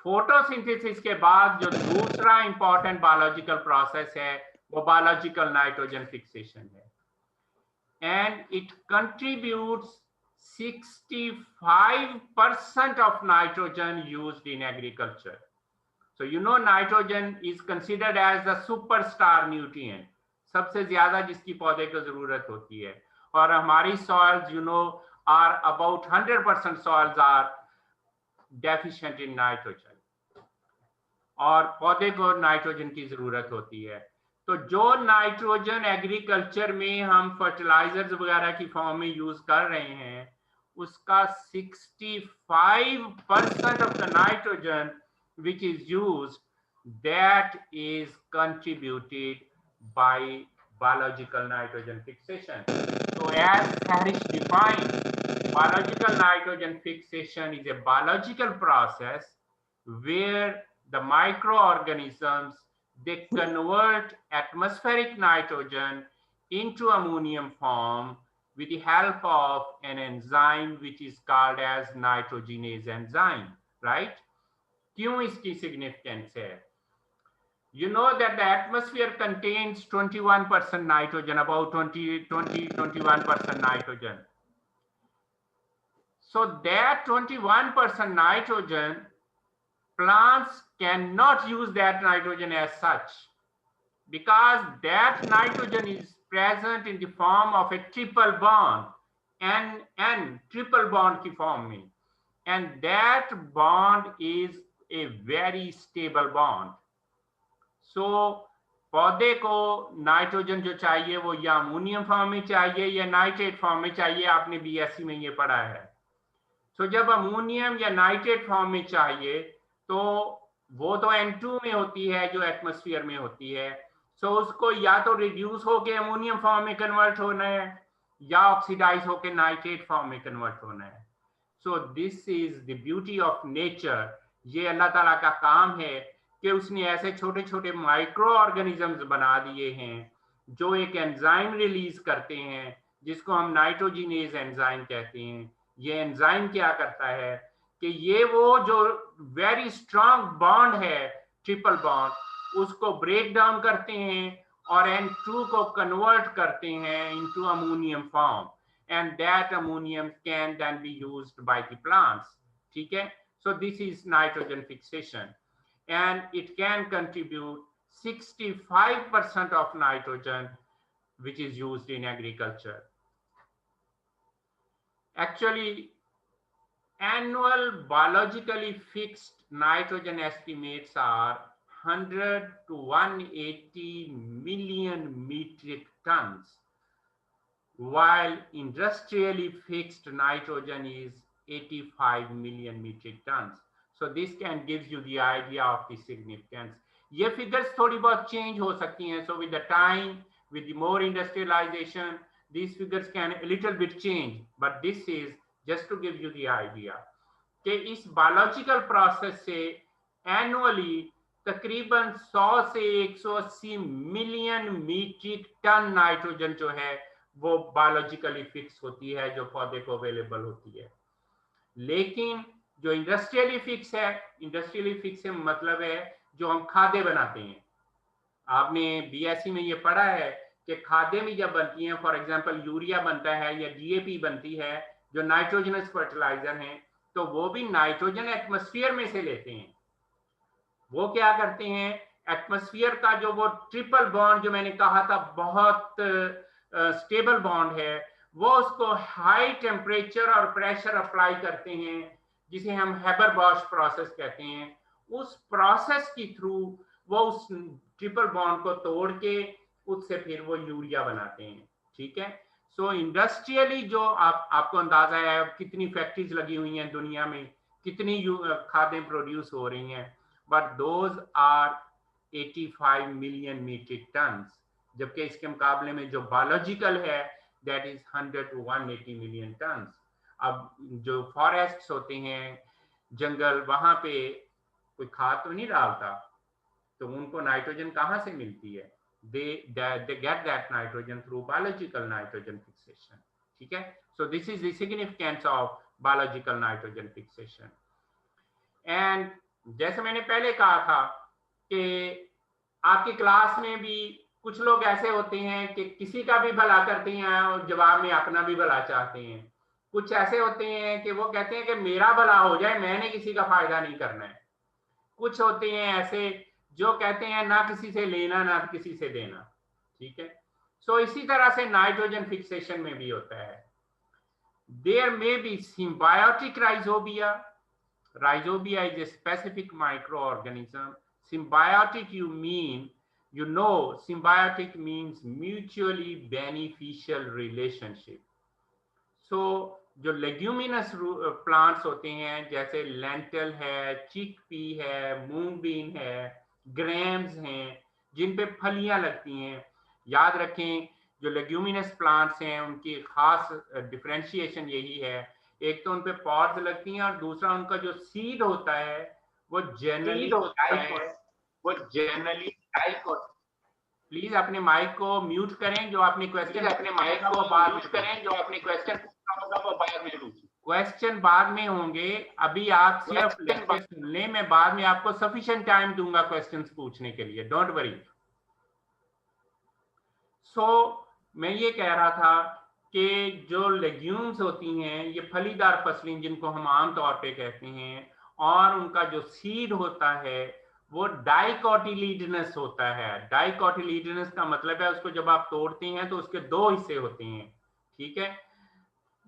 फोटोसिंथेसिस के बाद जो दूसरा इंपॉर्टेंट बायोलॉजिकल प्रोसेस है वो बायोलॉजिकल नाइट्रोजन फिक्सेशन है, and it contributes 65% of nitrogen used in agriculture. So you know nitrogen is considered as the superstar nutrient, सबसे ज्यादा जिसकी पौधे को जरूरत होती है. और हमारी soils you know are about 100% soils are deficient in nitrogen, और पौधे को नाइट्रोजन की जरूरत होती है. तो जो नाइट्रोजन एग्रीकल्चर में हम फर्टिलाइजर्स वगैरह की फॉर्म में यूज कर रहे हैं, उसका 65% of the nitrogen which is used, that is contributed by biological nitrogen fixation. So as Harish defined, biological nitrogen fixation is a biological process where the microorganisms, they convert atmospheric nitrogen into ammonium form with the help of an enzyme which is called as nitrogenase enzyme, right? क्यों इसकी significance है? You know that the atmosphere contains 21% nitrogen, about 21% nitrogen. So that 21% nitrogen, plants cannot use that nitrogen as such, because that nitrogen is present in the form of a triple bond, N triple bond की form में, and that bond is a very stable bond. So पौधे को nitrogen जो चाहिए वो या ammonium form में चाहिए या नाइट्रेट फॉर्म में चाहिए, आपने बीएससी में ये पढ़ा है. तो जब अमोनियम या नाइट्रेट फॉर्म में चाहिए तो वो तो N2 में होती है जो एटमॉस्फेयर में होती है. सो उसको या तो रिड्यूस होके अमोनियम फॉर्म में कन्वर्ट होना है या ऑक्सीडाइज होके नाइट्रेट फॉर्म में कन्वर्ट होना है. So this is the beauty of nature. ये अल्लाह ताला का काम है कि उसने ऐसे छोटे छोटे माइक्रो ऑर्गेनिजम्स बना दिए हैं जो एक एंजाइम रिलीज करते हैं जिसको हम नाइट्रोजिनेज एंजाइम कहते हैं. ये एंजाइम क्या करता है कि ये वो जो वेरी स्ट्रांग बॉन्ड है ट्रिपल बॉन्ड, उसको ब्रेक डाउन करते हैं और N2 को कन्वर्ट करते हैं into ammonium form, and that ammonium can then be used by the plants. ठीक है. So this is nitrogen fixation, and it can contribute 65% of nitrogen which is used in agriculture. Actually, annual biologically fixed nitrogen estimates are 100 to 180 million metric tons, while industrially fixed nitrogen is 85 million metric tons. So this can gives you the idea of the significance. ये figures थोड़ी बहुत change हो सकती हैं. So with the time, with the more industrialization, these figures can a little bit change. But this is just to give you the idea कि इस biological process से annually तकरीबन 100 से 180 मिलियन मीट्रिक टन नाइट्रोजन जो है वो biologically fix होती है जो पौधे को अवेलेबल होती है. लेकिन जो इंडस्ट्रियली फिक्स है, इंडस्ट्रियली फिक्स से मतलब है जो हम खादें बनाते हैं. आपने बीएससी में ये पढ़ा है कि खादें भी जब बनती हैं, फॉर एग्जांपल यूरिया बनता है या डीएपी बनती है जो नाइट्रोजनस फर्टिलाइजर हैं, तो वो भी नाइट्रोजन एटमॉस्फेयर में से लेते हैं. वो क्या करते हैं, एटमॉस्फेयर का जो वो ट्रिपल बॉन्ड जो मैंने कहा था बहुत स्टेबल बॉन्ड है, वो उसको हाई टेम्परेचर और प्रेशर अप्लाई करते हैं जिसे हम हेबर-बॉश प्रोसेस कहते हैं. उस प्रोसेस की थ्रू वो उस ट्रिपल बॉन्ड को तोड़ के उससे फिर वो यूरिया बनाते हैं. ठीक है. सो इंडस्ट्रियली जो आपको अंदाजा है कितनी फैक्ट्रीज लगी हुई हैं दुनिया में, कितनी खादें प्रोड्यूस हो रही हैं, but those are 85 million metric tons, जबकि इसके मुकाबले में जो बायोलॉजिकल है that is 100 to 180 million tons. अब जो फॉरेस्ट होते हैं, जंगल, वहां पे कोई खाद तो नहीं डालता, तो उनको नाइट्रोजन कहाँ से मिलती है? they get that nitrogen through biological nitrogen fixation. ठीक है. So this is the significance of biological nitrogen fixation. And जैसे मैंने पहले कहा था कि आपकी क्लास में भी कुछ लोग ऐसे होते हैं कि किसी का भी भला करते हैं और जवाब में अपना भी भला चाहते हैं। कुछ ऐसे होते हैं कि वो कहते हैं कि मेरा भला हो जाए, मैंने किसी का फायदा नहीं करना है। कुछ होते हैं ऐसे जो कहते हैं ना किसी से लेना ना किसी से देना। ठीक है, सो इसी तरह से नाइट्रोजन फिक्सेशन में भी होता है। There may be symbiotic rhizobia. Rhizobia is a specific microorganism. Symbiotic, you know, symbiotic means mutually beneficial relationship. So, जो लेग्यूमिनस प्लांट्स होते हैं जैसे लेंटल है, चिकपी है, मूंग बीन है, ग्रेम्स हैं, जिन पे फलियां लगती हैं, याद रखें जो लेग्यूमिनस प्लांट्स हैं उनकी खास डिफरेंशिएशन यही है, एक तो उन पे पॉड्स लगती हैं और दूसरा उनका जो सीड होता है वो जनरली डाइकोट। प्लीज अपने माइक को म्यूट करें, जो आपने क्वेश्चन क्वेश्चन बाद में होंगे, अभी आप सिर्फ लेक्चर सुन लें, मैं बाद में आपको सफिशिएंट टाइम दूंगा क्वेश्चंस पूछने के लिए, डोंट वरी। सो मैं ये कह रहा था कि जो लेग्यूम्स होती हैं ये फलीदार फसलें जिनको हम आम तौर पे कहते हैं, और उनका जो सीड होता है वो डाइकोटिलीडनस होता है। डाइकोटिलीडनस का मतलब है उसको जब आप तोड़ते हैं तो उसके दो हिस्से होते हैं, ठीक है,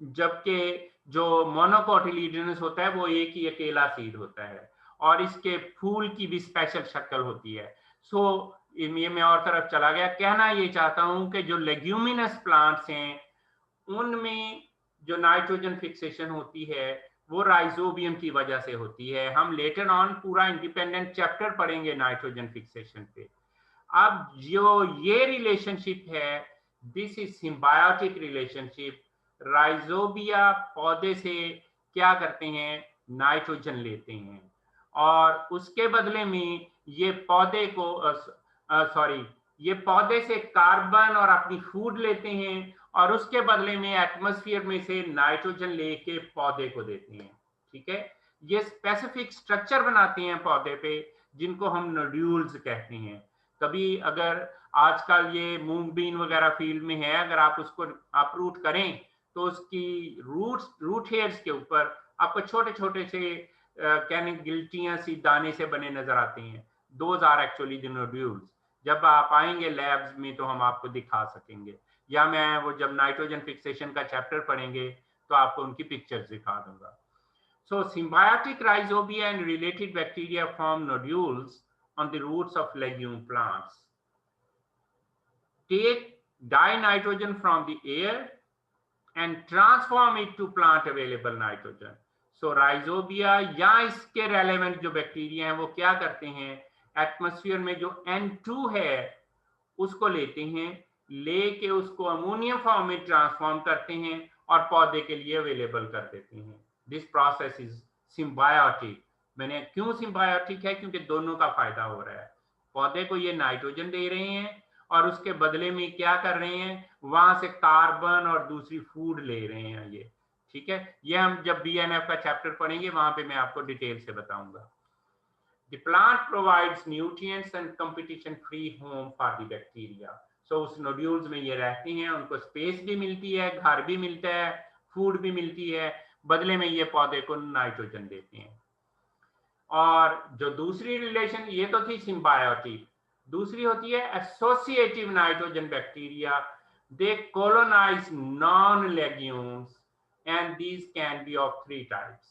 जबकि जो मोनोकोटिलीडनस होता है वो एक ही अकेला सीड होता है और इसके फूल की भी स्पेशल शक्ल होती है। सो ये मैं और तरफ चला गया, कहना ये चाहता हूं कि जो लेग्यूमिनस प्लांट्स हैं उनमें जो नाइट्रोजन फिक्सेशन होती है वो राइजोबियम की वजह से होती है। हम लेटर ऑन पूरा इंडिपेंडेंट चैप्टर पढ़ेंगे नाइट्रोजन फिक्सेशन पे। अब जो ये रिलेशनशिप है, this is symbiotic relationship. Rhizobia पौधे से क्या करते हैं, नाइट्रोजन लेते हैं और उसके बदले में ये पौधे को ये पौधे से कार्बन और अपनी फूड लेते हैं और उसके बदले में एटमॉस्फेयर में से नाइट्रोजन लेके पौधे को देते हैं। ठीक है, ये स्पेसिफिक स्ट्रक्चर बनाते हैं पौधे पे जिनको हम नोड्यूल्स कहते हैं। कभी अगर आजकल ये मूंग बीन वगैरह फील्ड में है, अगर आप उसको अपरूट करें तो उसकी रूट हेयर्स के ऊपर आपको छोटे छोटे से कहने गिल्टियां सी दाने से बने नजर आते हैं। Those are actually the nodules. जब आप आएंगे लैब्स में तो हम आपको दिखा सकेंगे, या मैं वो जब नाइट्रोजन फिक्सेशन का चैप्टर पढ़ेंगे तो आपको उनकी पिक्चर्स दिखा दूंगा। So symbiotic rhizobia and related bacteria form nodules on the roots of legume plants. Take dinitrogen from the air and transform it to plant available nitrogen. So rhizobia या इसके relevant जो bacteria हैं वो क्या करते हैं, एटमॉस्फेयर में जो N2 है उसको लेते हैं, लेके उसको अमोनियम फॉर्म में ट्रांसफॉर्म करते हैं और पौधे के लिए अवेलेबल कर देते हैं। This process is symbiotic. मैंने क्यों सिम्बायोटिक है, क्योंकि दोनों का फायदा हो रहा है। पौधे को ये नाइट्रोजन दे रहे हैं और उसके बदले में क्या कर रहे हैं, वहां से कार्बन और दूसरी फूड ले रहे हैं ये। ठीक है, ये हम जब BNF का चैप्टर पढ़ेंगे वहां पे मैं आपको डिटेल से बताऊंगा। The plant provides nutrients and competition-free home for the bacteria. So उस nodules में ये रहते हैं, उनको स्पेस भी मिलती है, घर भी मिलता है, फूड भी मिलती है, बदले में ये पौधे को नाइट्रोजन देते हैं। और जो दूसरी रिलेशन, ये तो थी सिम्बायोटिक, दूसरी होती है associative nitrogen bacteria. They colonize non-legumes and these can be of 3 types.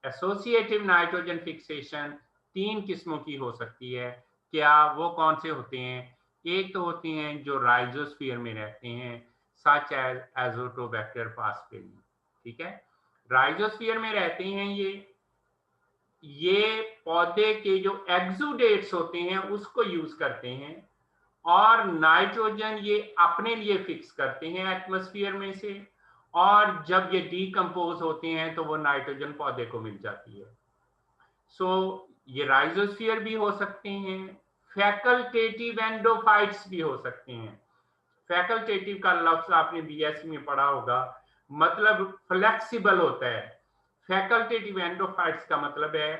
Associative nitrogen fixation 3 किस्मों की हो सकती है। क्या वो कौन से होते हैं, एक तो होते हैं जो राइजोस्फीयर में रहते हैं, सच एज एजोटोबैक्टर पास्पेली। ठीक है, राइजोस्फीयर में रहते हैं ये पौधे के जो एक्सुडेट्स होते हैं उसको यूज करते हैं और नाइट्रोजन ये अपने लिए फिक्स करते हैं एटमॉस्फेयर में से, और जब ये डीकम्पोज होते हैं तो वो नाइट्रोजन पौधे को मिल जाती है। सो ये राइजोस्फीयर भी हो सकते हैं, फैकल्टेटिव एंडोफाइट्स भी हो सकते हैं। फैकल्टेटिव का लफ्ज आपने BSc में पढ़ा होगा, मतलब फ्लेक्सिबल होता है। फैकल्टेटिव एंडोफाइट्स का मतलब है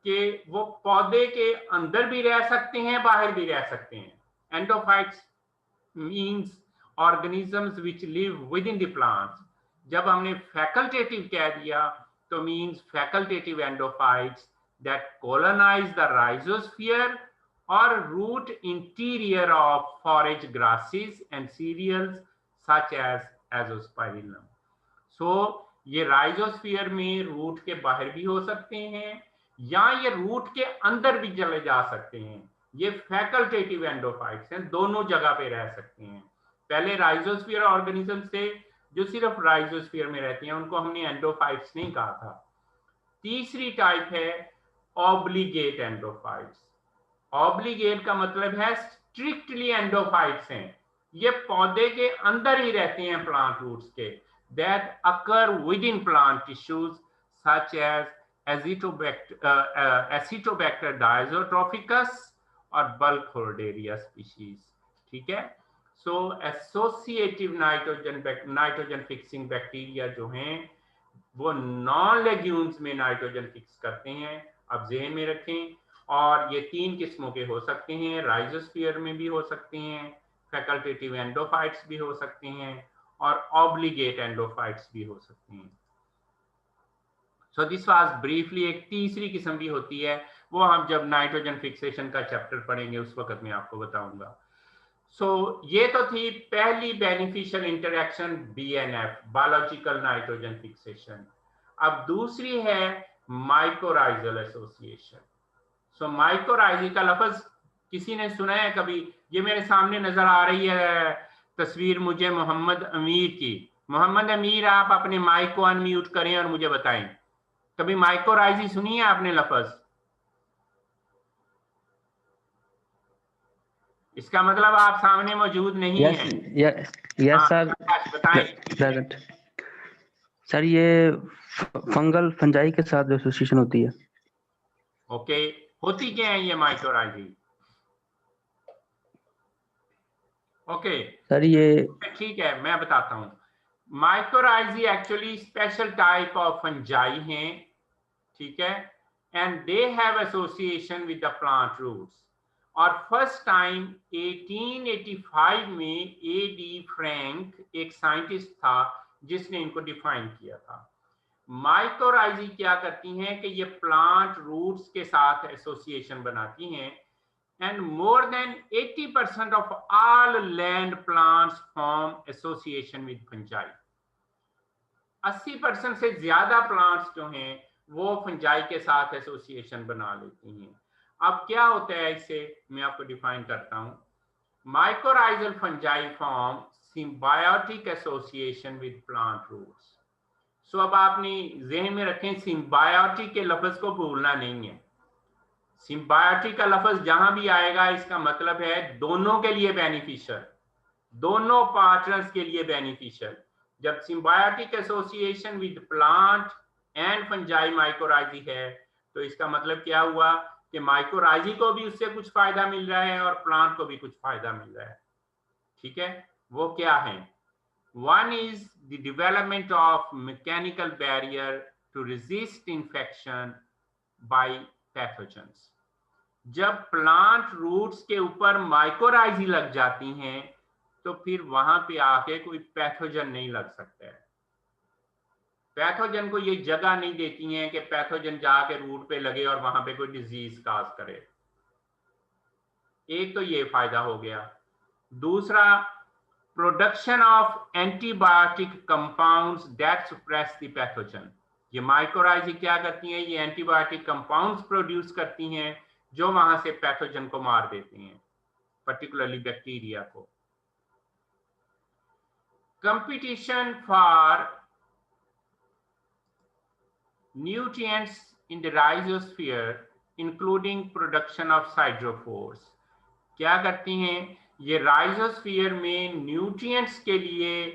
कि वो पौधे के अंदर भी रह सकते हैं, बाहर भी रह सकते हैं। Endophytes means organisms which live within the plants. जब हमने फैकल्टेटिव कह दिया तो means facultative endophytes that colonize the rhizosphere or root interior of forage grasses and cereals such as azospirillum. So ये राइजोस्फीयर में रूट के बाहर भी हो सकते हैं या ये रूट के अंदर भी चले जा सकते हैं। ये फैकल्टेटिव एंडोफाइट्स हैं, दोनों जगह पे रह सकते हैं। पहले राइजोस्फीयर ऑर्गेनिज्म थे जो सिर्फ राइजोस्फीयर में रहती हैं, उनको हमने एंडोफाइट्स नहीं कहा था। तीसरी टाइप है ऑब्लिगेट एंडोफाइट्स। ऑब्लिगेट का मतलब है स्ट्रिक्टली एंडोफाइट्स हैं, ये पौधे के अंदर ही रहते हैं प्लांट रूट्स के, that occur within plant tissues such as Acetobacter diazotrophicus और बल्कहोर्डेरिया स्पीशीज। ठीक है, so associative nitrogen fixing bacteria जो हैं वो नॉन लेग्यूम्स में नाइट्रोजन फिक्स करते हैं। अब ज़हन में रखें, और ये 3 किस्मों के हो सकते हैं, राइजोस्फीयर में भी हो सकते हैं, फैकल्टेटिव एंडोफाइट्स भी हो सकते हैं और ऑब्लिगेट एंडोफाइट्स भी हो सकते हैं। So this was briefly. एक तीसरी किस्म भी होती है, वो हम जब नाइट्रोजन फिक्सेशन का चैप्टर पढ़ेंगे उस वक्त मैं आपको बताऊंगा। सो ये तो थी पहली beneficial interaction BNF, biological nitrogen fixation. अब दूसरी है माइकोराइजल एसोसिएशन। सो माइकोराइजी का लफ्ज किसी ने सुना है कभी? ये मेरे सामने नजर आ रही है तस्वीर मुझे मोहम्मद अमीर की। मोहम्मद अमीर, आप अपने माइक को अनम्यूट करें और मुझे बताएं, कभी माइकोराइजी सुनी है आपने लफ्ज? इसका मतलब आप सामने मौजूद नहीं है। यस सर, बताएं सर ये फंजाई के साथ एसोसिएशन होती है। ओके, होती क्या है ये माइकोराइजी? ओके सर ये ठीक है, मैं बताता हूँ। Mycorrhizae actually special type of fungi हैं, ठीक है, and they have association with the plant roots. और फर्स्ट टाइम 1885 में A.D. फ्रैंक एक साइंटिस्ट था जिसने इनको डिफाइन किया था। माइकोराइजी क्या करती हैं कि ये प्लांट रूट्स के साथ एसोसिएशन बनाती हैं, and more than 80% of all land plants form association with fungi. 80% से ज्यादा प्लांट्स जो हैं वो फंजाई के साथ एसोसिएशन बना लेती हैं। अब क्या होता है, इससे मैं आपको डिफाइन करता हूं। Mycorrhizal fungi form symbiotic association with plant roots. So अब आपने ज़हन में रखें, सिम्बायोटिक के लफ्ज को भूलना नहीं है। सिम्बायोटिक का लफ्ज जहां भी आएगा इसका मतलब है दोनों के लिए बेनिफिशियल, दोनों पार्टनर्स के लिए बेनिफिशियल। जब symbiotic association with plant and fungi mycorrhizae है तो इसका मतलब क्या हुआ कि माइकोराइजी को भी उससे कुछ फायदा मिल रहा है और प्लांट को भी कुछ फायदा मिल रहा है। ठीक है, वो क्या है? One is the development of mechanical barrier to resist infection by pathogens. जब प्लांट रूट्स के ऊपर माइकोराइजी लग जाती हैं तो फिर वहां पे आके कोई पैथोजन नहीं लग सकता है। पैथोजन को ये जगह नहीं देती हैं कि पैथोजन जाके रूट पे लगे और वहां पे कोई डिजीज काज करे। एक तो ये फायदा हो गया। दूसरा, production of antibiotic compounds that suppress the pathogen. ये माइकोराइजी क्या करती हैं? ये एंटीबायोटिक कंपाउंड्स प्रोड्यूस करती हैं जो वहां से पैथोजन को मार देते हैं, पर्टिकुलरली बैक्टीरिया को। Competition for nutrients in the rhizosphere including production of siderophores क्या करती हैं? ये राइजोस्फीयर में न्यूट्रिएंट्स के लिए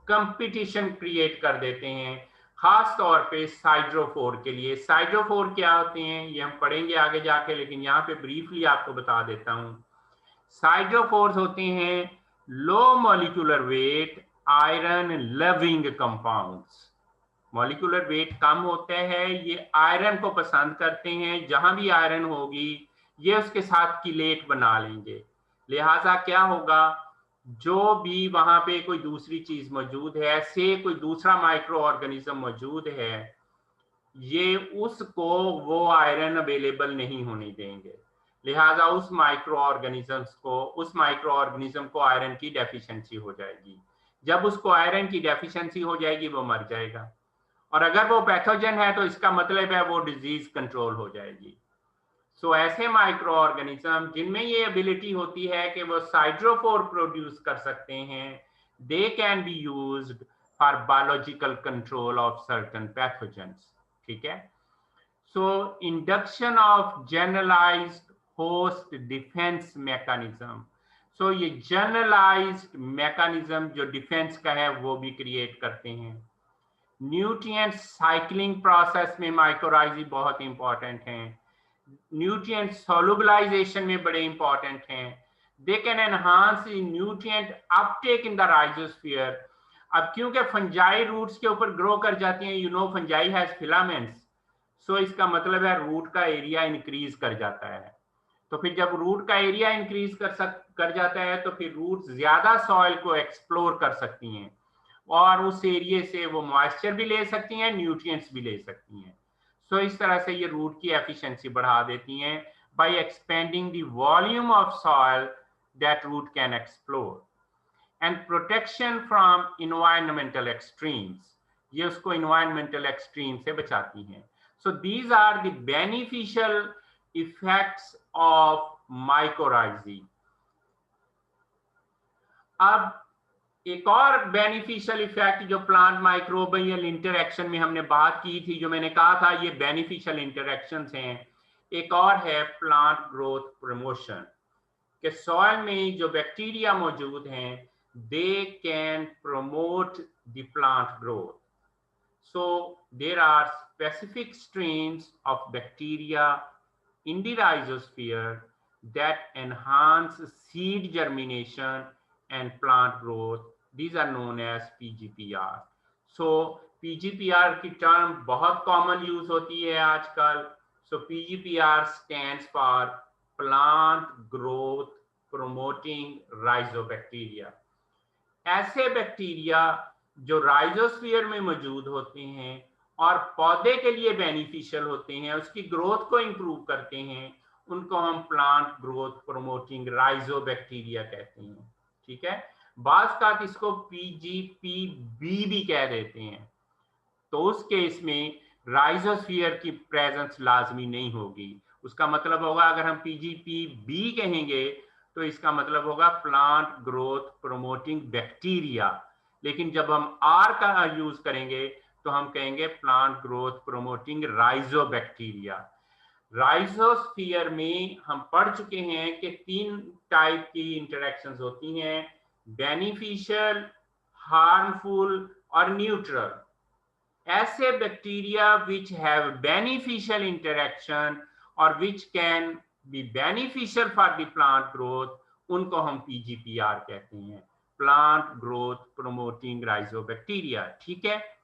कंपटीशन क्रिएट कर देते हैं, खास तौर पे साइड्रोफोर के लिए। साइड्रोफोर क्या होते हैं ये हम पढ़ेंगे आगे जाके, लेकिन यहाँ पे ब्रीफली आपको बता देता हूँ। साइड्रोफोर्स होते हैं low molecular weight iron loving compounds. Molecular weight कम होता है, ये आयरन को पसंद करते हैं, जहां भी आयरन होगी ये उसके साथ किलेट बना लेंगे। लिहाजा क्या होगा, जो भी वहां पे कोई दूसरी चीज मौजूद है, से कोई दूसरा माइक्रो ऑर्गेनिज्म मौजूद है, ये उसको वो आयरन अवेलेबल नहीं होने देंगे। लिहाजा उस माइक्रो ऑर्गेनिज्म को आयरन की डेफिशिएंसी हो जाएगी। जब उसको आयरन की डेफिशिएंसी हो जाएगी वो मर जाएगा, और अगर वो पैथोजन है तो इसका मतलब है वो डिजीज कंट्रोल हो जाएगी। सो ऐसे माइक्रो ऑर्गेनिज्म जिनमें ये एबिलिटी होती है कि वो साइड्रोफोर प्रोड्यूस कर सकते हैं, they can be used for biological control of certain pathogens. ठीक है। So induction of generalized host defence mechanism, so ये जनरलाइज्ड मैकेनिज्म जो डिफेंस का है वो भी क्रिएट करते हैं। न्यूट्रिएंट साइक्लिंग प्रोसेस में माइक्रोराइजी बहुत इंपॉर्टेंट हैं। न्यूट्रिएंट सोलुबलाइजेशन में बड़े इंपॉर्टेंट हैं। They can enhance nutrient Uptake in the rhizosphere. अब क्योंकि फंजाई रूट्स के ऊपर ग्रो कर जाती हैं, you know fungi has filaments, so इसका मतलब है रूट का एरिया इंक्रीज कर जाता है। तो फिर जब रूट का एरिया इंक्रीज कर जाता है तो फिर रूट ज्यादा सॉइल को एक्सप्लोर कर सकती हैं, और उस एरिया से वो मॉइस्चर भी ले सकती हैं, न्यूट्रिएंट्स भी ले सकती हैं। सो इस तरह से ये रूट की एफिशिएंसी बढ़ा देती हैं by expanding the volume of soil that root can explore. And protection from environmental extremes, ये उसको इन्वायरमेंटल एक्सट्रीम से बचाती हैं। So these are the beneficial effects of mycorrhizae. अब एक और बेनिफिशियल इफेक्ट जो प्लांट माइक्रोबियल इंटरेक्शन में हमने बात की थी, जो मैंने कहा था ये बेनिफिशियल इंटरेक्शंस हैं, एक और है प्लांट ग्रोथ प्रमोशन, कि सॉइल में जो बैक्टीरिया मौजूद हैं they can promote the plant growth. So there are specific strains of bacteria in the rhizosphere that enhance seed germination and plant growth. These are known as PGPR. So PGPR की term बहुत common use होती है आजकल। So PGPR stands for plant growth promoting rhizobacteria. ऐसे bacteria जो rhizosphere में मौजूद होते हैं और पौधे के लिए बेनिफिशियल होते हैं, उसकी ग्रोथ को इंप्रूव करते हैं, उनको हम प्लांट ग्रोथ प्रोमोटिंग राइजोबैक्टीरिया कहते हैं। ठीक है। बाज का इसको PGPB भी कह देते हैं। तो उस केस में राइजोस्फीयर की प्रेजेंस लाजमी नहीं होगी। उसका मतलब होगा अगर हम PGPB कहेंगे तो इसका मतलब होगा प्लांट ग्रोथ प्रोमोटिंग बैक्टीरिया, लेकिन जब हम R का यूज करेंगे तो हम कहेंगे plant growth promoting rhizobacteria. Rhizosphere में हम पढ़ चुके हैं कि 3 टाइप की इंटरेक्शंस होती हैं, बेनिफिशियल, हार्मफुल और न्यूट्रल। ऐसे bacteria which have beneficial interaction और which can be beneficial for the plant growth, उनको हम PGPR कहते हैं, प्लांट ग्रोथ प्रोमोटिंग राइजोबैक्टीरिया। ठीक है।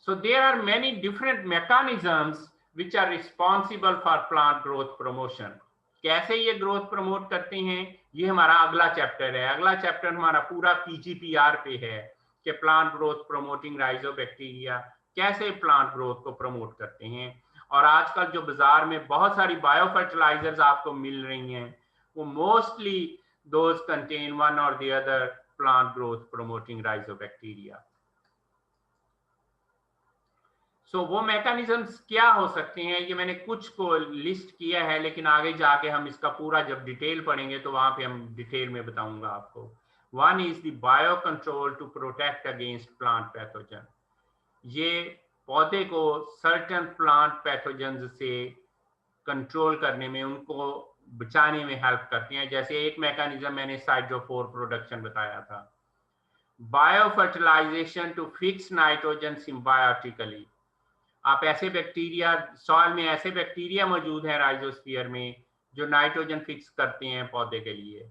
So there are many different mechanisms which are responsible for plant growth promotion. कैसे ये growth promote करते हैं, ये हमारा अगला चैप्टर है। अगला चैप्टर हमारा पूरा PGPR पे है कि प्लांट ग्रोथ प्रोमोटिंग राइजोबैक्टीरिया कैसे प्लांट ग्रोथ को प्रमोट करते हैं। और आजकल जो बाजार में बहुत सारी बायो फर्टिलाइजर्स आपको मिल रही हैं, वो मोस्टली दोज कंटेन वन और the other plant growth promoting rhizobacteria. So वो मैकेनिज्म्स क्या हो सकते हैं, ये मैंने कुछ को लिस्ट किया है, लेकिन आगे जाके हम इसका पूरा जब डिटेल पढ़ेंगे तो वहां पे हम डिटेल में बताऊंगा आपको। One is the bio control to protect against plant pathogen. ये पौधे को सर्टेन प्लांट पैथोजन से कंट्रोल करने में, उनको बचाने में हेल्प करते हैं। जैसे एक मैकेनिज्म मैंने साइड्रोफोर प्रोडक्शन बताया था। Bio fertilization to fix nitrogen symbiotically. आप ऐसे बैक्टीरिया, सॉइल में ऐसे बैक्टीरिया मौजूद हैं राइजोस्फीयर में जो नाइट्रोजन फिक्स करते हैं पौधे के लिए।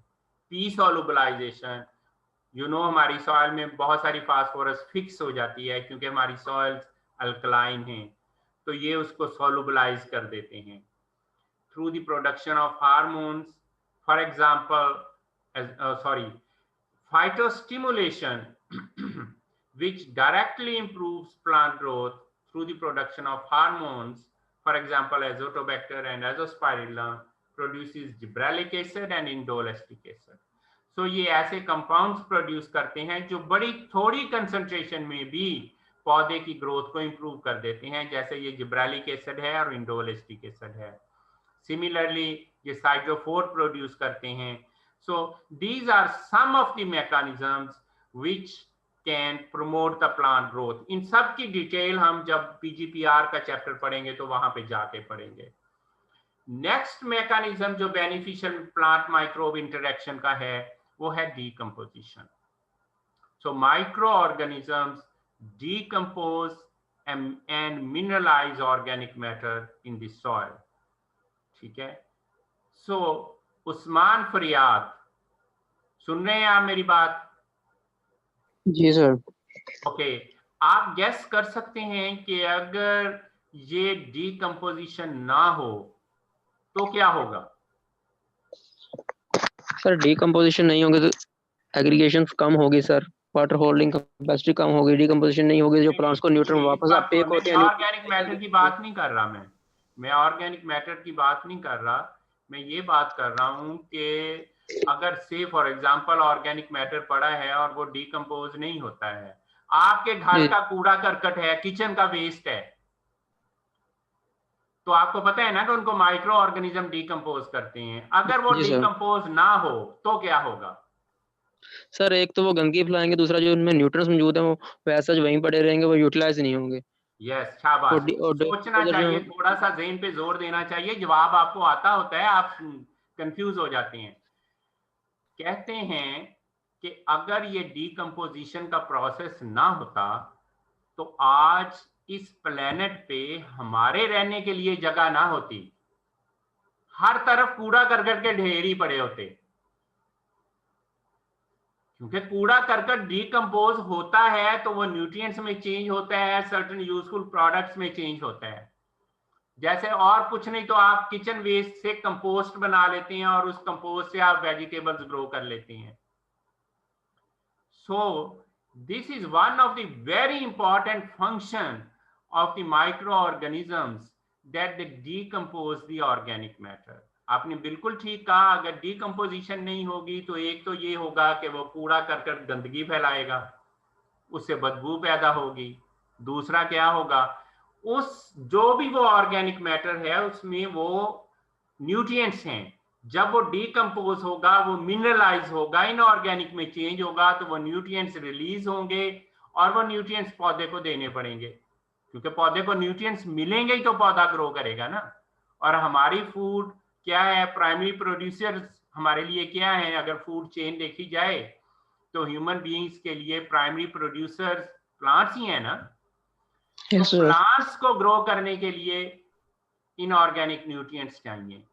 पी सोलुबलाइजेशन, यू नो हमारी सॉइल में बहुत सारी फास्फोरस फिक्स हो जाती है क्योंकि हमारी सॉइल्स अल्कलाइन हैं, तो ये उसको सोलुबलाइज कर देते हैं। through the production of hormones, for example, phytostimulation, which directly improves plant growth through the production of hormones, for example, Azotobacter and Azospirillum produces gibberellic acid and indole acid. So ये ऐसे compounds produce करते हैं जो बड़ी थोड़ी concentration में भी पौधे की ग्रोथ को इंप्रूव कर देते हैं, जैसे ये जिब्रालिक एसिड है और इंडोल एसिड है। सिमिलरली ये साइटोफोर प्रोड्यूस करते हैं। So these are some of the mechanisms which can promote the plant growth. इन सब की डिटेल हम जब पीजीपीआर का चैप्टर पढ़ेंगे तो वहां पे जाके पढ़ेंगे। नेक्स्ट मैकेनिज्म जो बेनिफिशियल प्लांट माइक्रोब इंटरेक्शन का है वो है decomposition. So micro organisms decompose and mineralize organic matter in the soil। ठीक है। सो उस्मान फरियाद, सुन रहे हैं आप मेरी बात? जी सर। ओके, आप गेस कर सकते हैं कि अगर ये डीकम्पोजिशन ना हो तो क्या होगा? सर डीकम्पोजिशन नहीं होगी तो एग्रीगेशन कम होगी सर, वाटर होल्डिंग कैपेसिटी कम होगी। डीकम्पोजिशन नहीं होगी जो प्लांट्स को न्यूट्रिएंट वापस अपटेक होते हैं। ऑर्गेनिक मैटर की बात नहीं कर रहा मैं ऑर्गेनिक मैटर की बात नहीं कर रहा। मैं ये बात कर रहा हूँ कि अगर से फॉर एग्जांपल ऑर्गेनिक मैटर पड़ा है और वो डीकम्पोज नहीं होता है, आपके घर का कूड़ा करकट है, किचन का वेस्ट है, तो आपको पता है ना कि उनको माइक्रो ऑर्गेनिज्म डीकम्पोज करते हैं। अगर वो डीकम्पोज ना हो तो क्या होगा? सर एक तो वो गंदगी फैलाएंगे, दूसरा जो उनमें न्यूट्रिएंट्स मौजूद हैं वो वैसा जो वहीं पड़े रहेंगे, वो यूटिलाइज नहीं होंगे। यस, शाबाश। सोचना चाहिए, थोड़ा सा ज़हन पे जोर देना चाहिए। जवाब आपको आता होता है, आप कंफ्यूज हो जाते हैं। कहते हैं कि अगर ये डीकम्पोजिशन का प्रोसेस ना होता तो आज इस प्लेनेट पे हमारे रहने के लिए जगह ना होती, हर तरफ कूड़ा करकट के ढेर ही पड़े होते। क्योंकि कूड़ा करकट डीकम्पोज होता है तो वो न्यूट्रिएंट्स में चेंज होता है, सर्टेन यूजफुल प्रोडक्ट्स में चेंज होता है। जैसे और कुछ नहीं तो आप किचन वेस्ट से कंपोस्ट बना लेते हैं और उस कंपोस्ट से आप वेजिटेबल्स ग्रो कर लेते हैं। सो this is one of the very important function of the micro organisms that they decompose the organic matter. आपने बिल्कुल ठीक कहा, अगर डीकम्पोजिशन नहीं होगी तो एक तो ये होगा कि वो कूड़ा करकट गंदगी फैलाएगा, उससे बदबू पैदा होगी। दूसरा क्या होगा, उस जो भी वो ऑर्गेनिक मैटर है उसमें वो न्यूट्रिएंट्स हैं, जब वो डीकम्पोज होगा वो मिनरलाइज होगा, इनऑर्गेनिक में चेंज होगा, तो वो न्यूट्रिएंट्स रिलीज होंगे और वो न्यूट्रिएंट्स पौधे को देने पड़ेंगे, क्योंकि पौधे को न्यूट्रिएंट्स मिलेंगे ही तो पौधा ग्रो करेगा ना। और हमारी फूड क्या है, प्राइमरी प्रोड्यूसर्स हमारे लिए क्या है? अगर फूड चेन देखी जाए तो ह्यूमन बीइंग्स के लिए प्राइमरी प्रोड्यूसर्स प्लांट्स ही है ना। तो प्लांट्स को ग्रो करने के लिए इनऑर्गेनिक न्यूट्रिएंट्स चाहिए,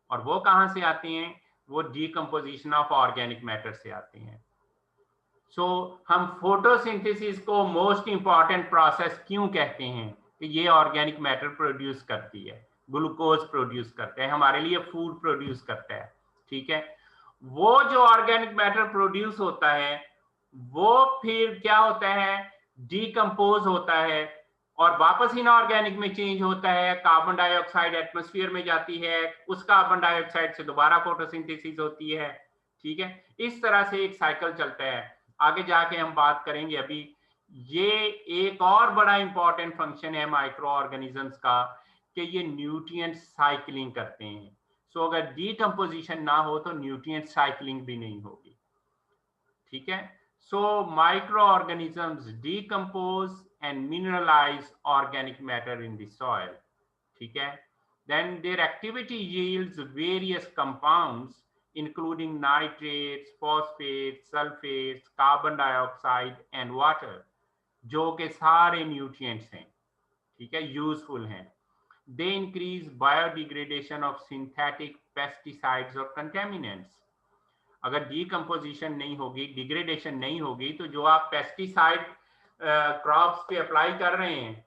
और वो कहाँ से आते हैं? वो डीकम्पोजिशन ऑफ ऑर्गेनिक मैटर से आते हैं। सो हम फोटोसिंथेसिस को मोस्ट इंपॉर्टेंट प्रोसेस क्यों कहते हैं? कि ये ऑर्गेनिक मैटर प्रोड्यूस करती है, ग्लूकोज प्रोड्यूस करते हैं, हमारे लिए फूड प्रोड्यूस करता है। ठीक है, वो जो ऑर्गेनिक मैटर प्रोड्यूस होता है वो फिर क्या होता है? डीकम्पोज होता है और वापस इनऑर्गेनिक में चेंज होता है। कार्बन डाइऑक्साइड एटमॉस्फेयर में जाती है, उस कार्बन डाइऑक्साइड से दोबारा फोटोसिंथेसिस होती है। ठीक है, इस तरह से एक साइकिल चलता है। आगे जाके हम बात करेंगे। अभी ये एक और बड़ा इंपॉर्टेंट फंक्शन है माइक्रो ऑर्गेनिजम्स का कि ये न्यूट्रिएंट साइक्लिंग करते हैं। सो अगर डीकम्पोजिशन ना हो तो न्यूट्रिएंट साइक्लिंग भी नहीं होगी। ठीक है, so micro organisms decompose and mineralize organic matter in the soil. ठीक है, then their activity yields various compounds including nitrates, phosphates, sulfates, carbon dioxide and water, जो के सारे nutrients हैं। ठीक है, useful हैं। They increase biodegradation of synthetic pesticides or contaminants। अगर decomposition नहीं होगी, degradation नहीं होगी, तो जो आप pesticide क्रॉप्स पे अप्लाई कर रहे हैं,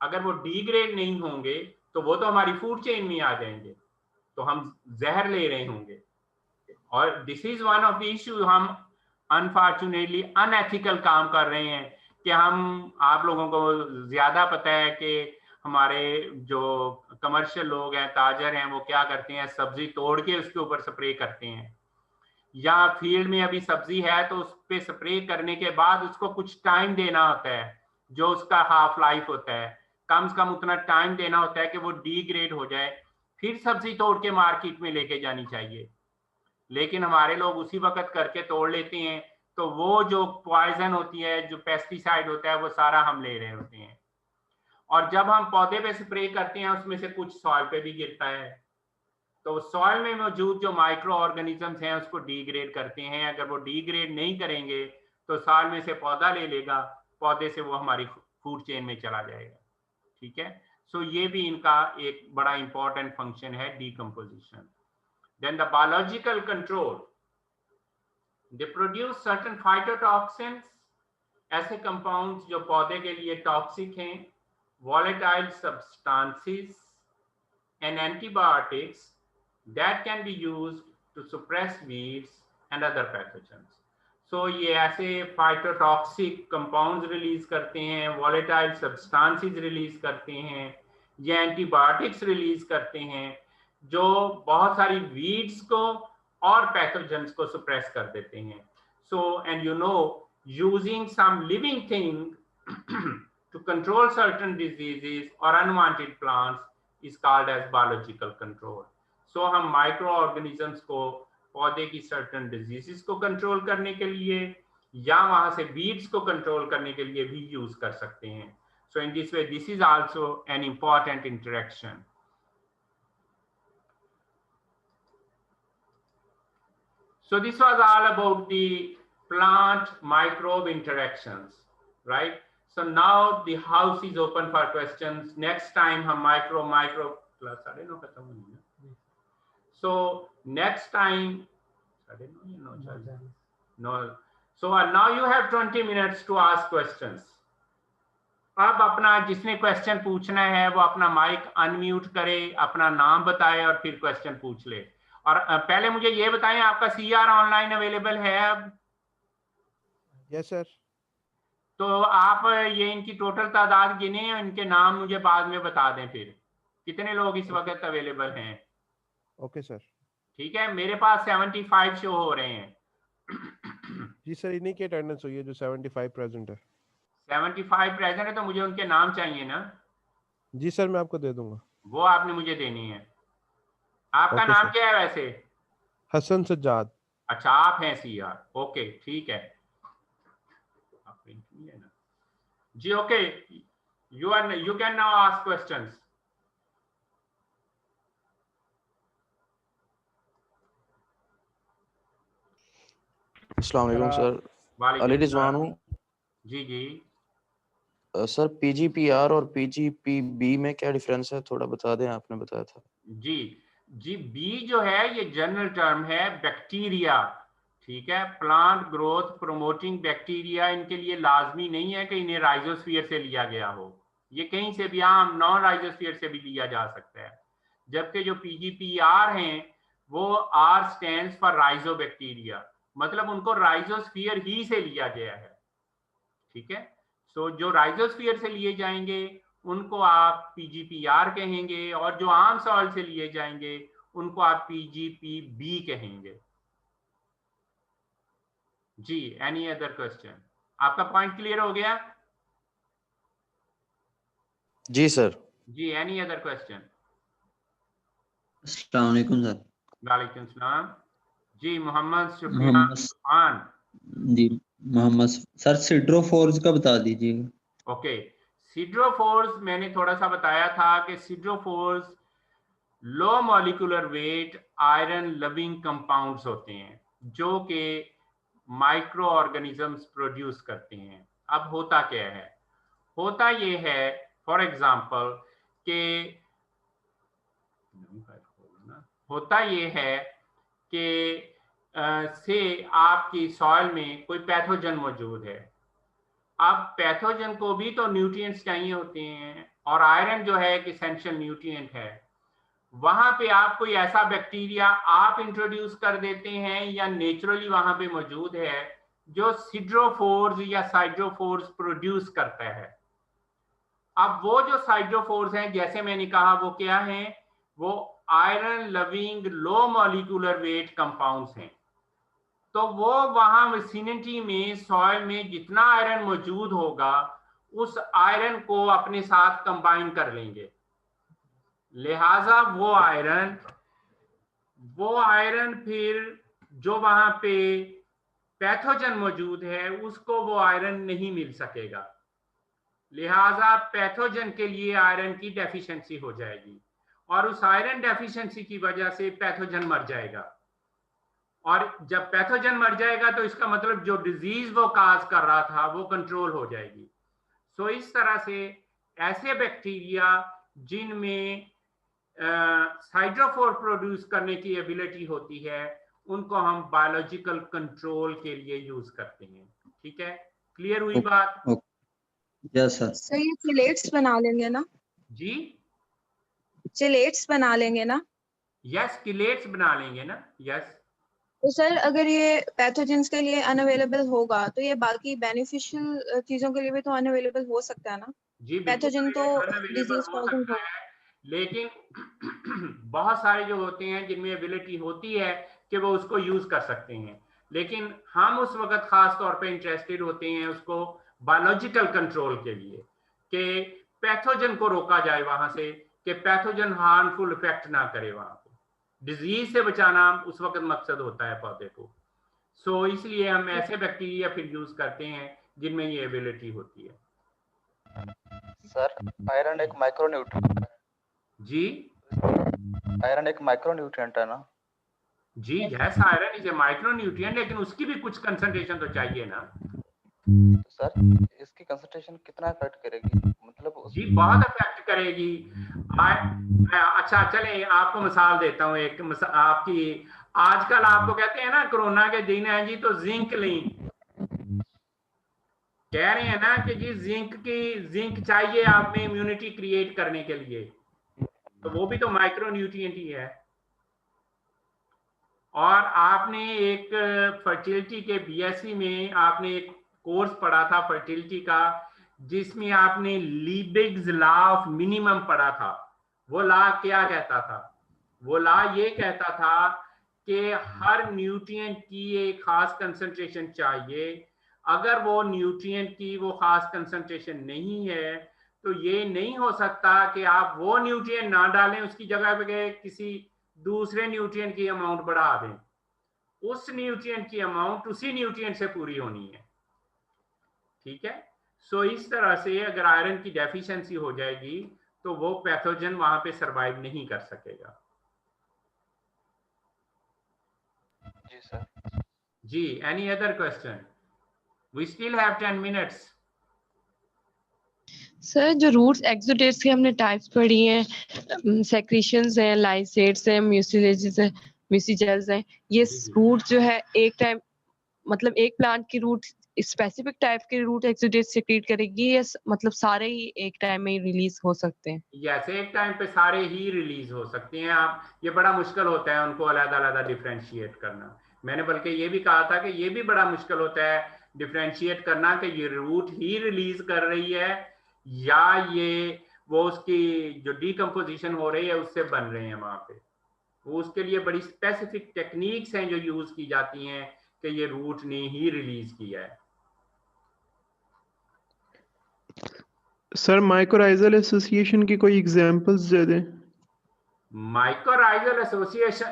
अगर वो डिग्रेड नहीं होंगे तो वो तो हमारी फूड चेन में आ जाएंगे। तो हम जहर ले रहे होंगे। और this is one of the issue, हम अनफॉर्चुनेटली अनएथिकल काम कर रहे हैं कि हम, आप लोगों को ज्यादा पता है कि हमारे जो कमर्शियल लोग हैं, ताजर हैं, वो क्या करते हैं, सब्जी तोड़ के उसके ऊपर स्प्रे करते हैं, या फील्ड में अभी सब्जी है तो उस पे स्प्रे करने के बाद उसको कुछ टाइम देना होता है, जो उसका हाफ लाइफ होता है, कम से कम उतना टाइम देना होता है कि वो डिग्रेड हो जाए, फिर सब्जी तोड़ के मार्केट में लेके जानी चाहिए। लेकिन हमारे लोग उसी वक्त करके तोड़ लेते हैं, तो वो जो पॉइजन होती है, जो पेस्टिसाइड होता है, वो सारा हम ले रहे होते हैं। और जब हम पौधे पे स्प्रे करते हैं उसमें से कुछ सॉइल पे भी गिरता है, तो सॉइल में मौजूद जो माइक्रो ऑर्गेनिजम्स हैं उसको डिग्रेड करते हैं। अगर वो डिग्रेड नहीं करेंगे तो सॉइल में से पौधा ले लेगा, पौधे से वो हमारी फूड चेन में चला जाएगा। ठीक है, सो ये भी इनका एक बड़ा इंपॉर्टेंट फंक्शन है, decomposition. Then the biological control, they produce certain phytotoxins, ऐसे कंपाउंड्स जो पौधे के लिए टॉक्सिक हैं, volatile substances and antibiotics that can be used to suppress weeds and other pathogens. So ये ऐसे फाइटोटॉक्सिक कंपाउंड्स रिलीज करते हैं, volatile substances रिलीज करते हैं, ये एंटीबायोटिक्स रिलीज करते हैं जो बहुत सारी वीड्स को और पैथोजेंस को सप्रेस कर देते हैं। So and you know, using some living thing to control certain diseases और unwanted plants is called as biological control. So हम माइक्रो ऑर्गेनिजम्स को पौधे की सर्टेन डिजीजेस को कंट्रोल करने के लिए या वहां से वीड्स को कंट्रोल करने के लिए भी यूज कर सकते हैं। So in this way this is also an important interaction. So this was all about the plant microbe interactions, right? So now the house is open for questions. Next time हम micro class 9:30 खत्म होगी ना? So next time 9:30 no. So now you have 20 minutes to ask questions. अब अपना जिसने question पूछना है वो अपना माइक अनम्यूट करे, अपना नाम बताए और फिर क्वेश्चन पूछ ले। और पहले मुझे ये बताएं, आपका सीआर ऑनलाइन अवेलेबल है अब? Yes sir. तो आप ये इनकी टोटल तादाद गिने, इनके नाम मुझे बाद में बता दें फिर कितने लोग इस वक्त अवेलेबल हैं। Okay sir. ठीक है, मेरे पास 75 शो हो रहे हैं। जी सर, इन्हीं की अटेंडेंस हुई है जो 75 प्रेजेंट है। 75 प्रेजेंट है तो मुझे उनके नाम चाहिए ना? जी सर, मैं आपको दे दूंगा। वो आपने मुझे देनी है। आपका ओके नाम सर। क्या है वैसे? हसन सज्जाद। अच्छा, आप हैं सीआर, ओके ठीक है। आप है ना जी, okay, you can now ask questions. अस्सलाम वालेकुम सर, वालेकुम अली रिजवान हूँ। जी जी। सर पीजीपीआर और पीजीपीबी में क्या डिफरेंस है, थोड़ा बता दें, आपने बताया था। जी जी, बी जो है ये जनरल टर्म है, बैक्टीरिया। ठीक है, प्लांट ग्रोथ प्रोमोटिंग बैक्टीरिया, इनके लिए लाजमी नहीं है कि इन्हें राइजोस्फीयर से लिया गया हो, ये कहीं से भी आम नॉन राइजोस्फीयर से भी लिया जा सकता है। जबकि जो पीजीपीआर हैं वो आर स्टैंड्स फॉर राइजोबैक्टीरिया, मतलब उनको राइजोस्फीयर ही से लिया गया है। ठीक है, सो जो राइजोस्फीयर से लिए जाएंगे उनको आप पीजीपीआर कहेंगे, और जो आम सॉइल से लिए जाएंगे उनको आप पीजीपीबी कहेंगे। जी, एनी अदर क्वेश्चन? आपका पॉइंट क्लियर हो गया? जी सर। जी, एनी अदर क्वेश्चन? अस्सलाम वालेकुम सर। वालेकुम सलाम। जी, मोहम्मद मोहम्मद खान। जी, मोहम्मद सर, सिड्रोफोर्स का बता दीजिएगा। ओके, सिड्रोफोर्स मैंने थोड़ा सा बताया था कि siderophores low molecular weight iron loving compounds होते हैं जो कि माइक्रो ऑर्गेनिजम्स प्रोड्यूस करते हैं। अब होता क्या है? होता ये है, फॉर एग्जांपल कि होता ये है कि से आपकी सॉइल में कोई पैथोजन मौजूद है। अब पैथोजन को भी तो न्यूट्रिएंट्स चाहिए होते हैं, और आयरन जो है एक एसेंशियल न्यूट्रिएंट है। वहां पे आप कोई ऐसा बैक्टीरिया आप इंट्रोड्यूस कर देते हैं या नेचुरली वहां पे मौजूद है जो सिड्रोफोर्स या साइड्रोफोर्स प्रोड्यूस करता है। अब वो जो साइड्रोफोर्स हैं, जैसे मैंने कहा, वो क्या हैं? वो आयरन लविंग लो मॉलिक्यूलर वेट कंपाउंड्स हैं। तो वो वहां विसिनिटी में सॉइल में जितना आयरन मौजूद होगा उस आयरन को अपने साथ कंबाइन कर लेंगे। लिहाजा वो आयरन फिर जो वहां पे पैथोजन मौजूद है उसको वो आयरन नहीं मिल सकेगा। लिहाजा पैथोजन के लिए आयरन की डेफिशिएंसी हो जाएगी और उस आयरन डेफिशिएंसी की वजह से पैथोजन मर जाएगा। और जब पैथोजन मर जाएगा तो इसका मतलब जो डिजीज वो काज कर रहा था वो कंट्रोल हो जाएगी। सो इस तरह से ऐसे बैक्टीरिया जिनमें साइड्रोफोर प्रोड्यूस करने की एबिलिटी होती है उनको हम बायोलॉजिकल कंट्रोल के लिए यूज करते हैं। ठीक है, क्लियर हुई बात? Yes sir. सर ये चिलेट्स बना लेंगे ना? जी, चिलेट्स बना लेंगे ना? यस, किलेट्स बना लेंगे ना। यस। तो सर अगर ये पैथोजेंस के लिए अनअवेलेबल होगा तो ये बाकी बेनिफिशियल चीजों के लिए भी तो अनअवेलेबल हो सकता है ना? जी, पैथोजन तो अनअवेलेबल डिजीज हो कॉजिंग सकता है, लेकिन बहुत सारे जो होते हैं जिनमें एबिलिटी होती है कि वो उसको यूज कर सकते हैं, लेकिन हम उस वक्त खास तौर पे इंटरेस्टेड होते हैं उसको बायोलॉजिकल कंट्रोल के लिए कि पैथोजन को रोका जाए वहां से, कि पैथोजन हार्मफुल इफेक्ट ना करे वहां पे, डिजीज से बचाना उस वक्त मकसद होता है पौधे को। सो इसलिए हम ऐसे बैक्टीरिया फिर यूज करते हैं जिनमें ये एबिलिटी होती है। सर आयरन एक माइक्रोन्यूट्रिएंट है। जी, आयरन एक माइक्रोन्यूट्रिएंट है ना? जी, yes, iron is a micronutrient, लेकिन उसकी भी कुछ कंसंट्रेशन तो चाहिए ना। तो सर इसकी कंसंट्रेशन कितना इफेक्ट करेगी? मतलब जी, बहुत इफेक्ट करेगी। अच्छा चले आपको मिसाल देता हूँ एक आपकी, आजकल आपको कहते हैं ना कोरोना के दिन है जी तो जिंक लें, कह रहे हैं ना कि जी जिंक चाहिए आप में इम्यूनिटी क्रिएट करने के लिए, तो वो भी तो माइक्रोन्यूट्रिएंट ही है। और आपने एक फर्टिलिटी के बीएससी में आपने एक कोर्स पढ़ा था फर्टिलिटी का, जिसमें आपने लीबिग्स लॉ ऑफ मिनिमम पढ़ा था। वो लॉ क्या कहता था? वो लॉ ये कहता था कि हर न्यूट्रिएंट की एक खास कंसंट्रेशन चाहिए। अगर वो न्यूट्रिएंट की वो खास कंसंट्रेशन नहीं है तो ये नहीं हो सकता कि आप वो न्यूट्रिएंट ना डालें, उसकी जगह पे किसी दूसरे न्यूट्रिएंट की अमाउंट बढ़ा दें। उस न्यूट्रिएंट की अमाउंट उसी न्यूट्रिएंट से पूरी होनी है। ठीक है, सो इस तरह से अगर आयरन की डेफिशिएंसी हो जाएगी तो वो पैथोजन वहां पे सरवाइव नहीं कर सकेगा। जी सर। जी, any other question? We still have 10 minutes. Sir जो रूट्स एक्सोडेट्स के हमने टाइप्स पढ़ी हैं, सेक्रीशंस हैं, लाइसेट्स हैं, म्यूसिलेजेस हैं, म्यूसिजेल्स हैं, ये रूट जो है एक टाइम मतलब एक प्लांट की रूट स्पेसिफिक टाइप के रूट एक्सोडेट सेक्रेट करेगी या मतलब सारे ही एक टाइम में रिलीज हो सकते हैं? यस, एक टाइम पे सारे ही रिलीज हो सकते हैं। आप ये बड़ा मुश्किल होता है उनको अलग-अलग डिफरेंशिएट करना। मैंने बल्कि ये भी कहा था कि ये भी बड़ा मुश्किल होता है डिफरेंशिएट करना कि ये रूट ही रिलीज कर रही है या ये वो उसकी जो डीकम्पोजिशन हो रही है उससे बन रहे हैं वहां पे। वो उसके लिए बड़ी स्पेसिफिक टेक्निक्स हैं जो यूज की जाती हैं कि ये रूट ने ही रिलीज किया है। सर माइकोराइजल एसोसिएशन की कोई एग्जांपल्स दे दें। माइकोराइजल एसोसिएशन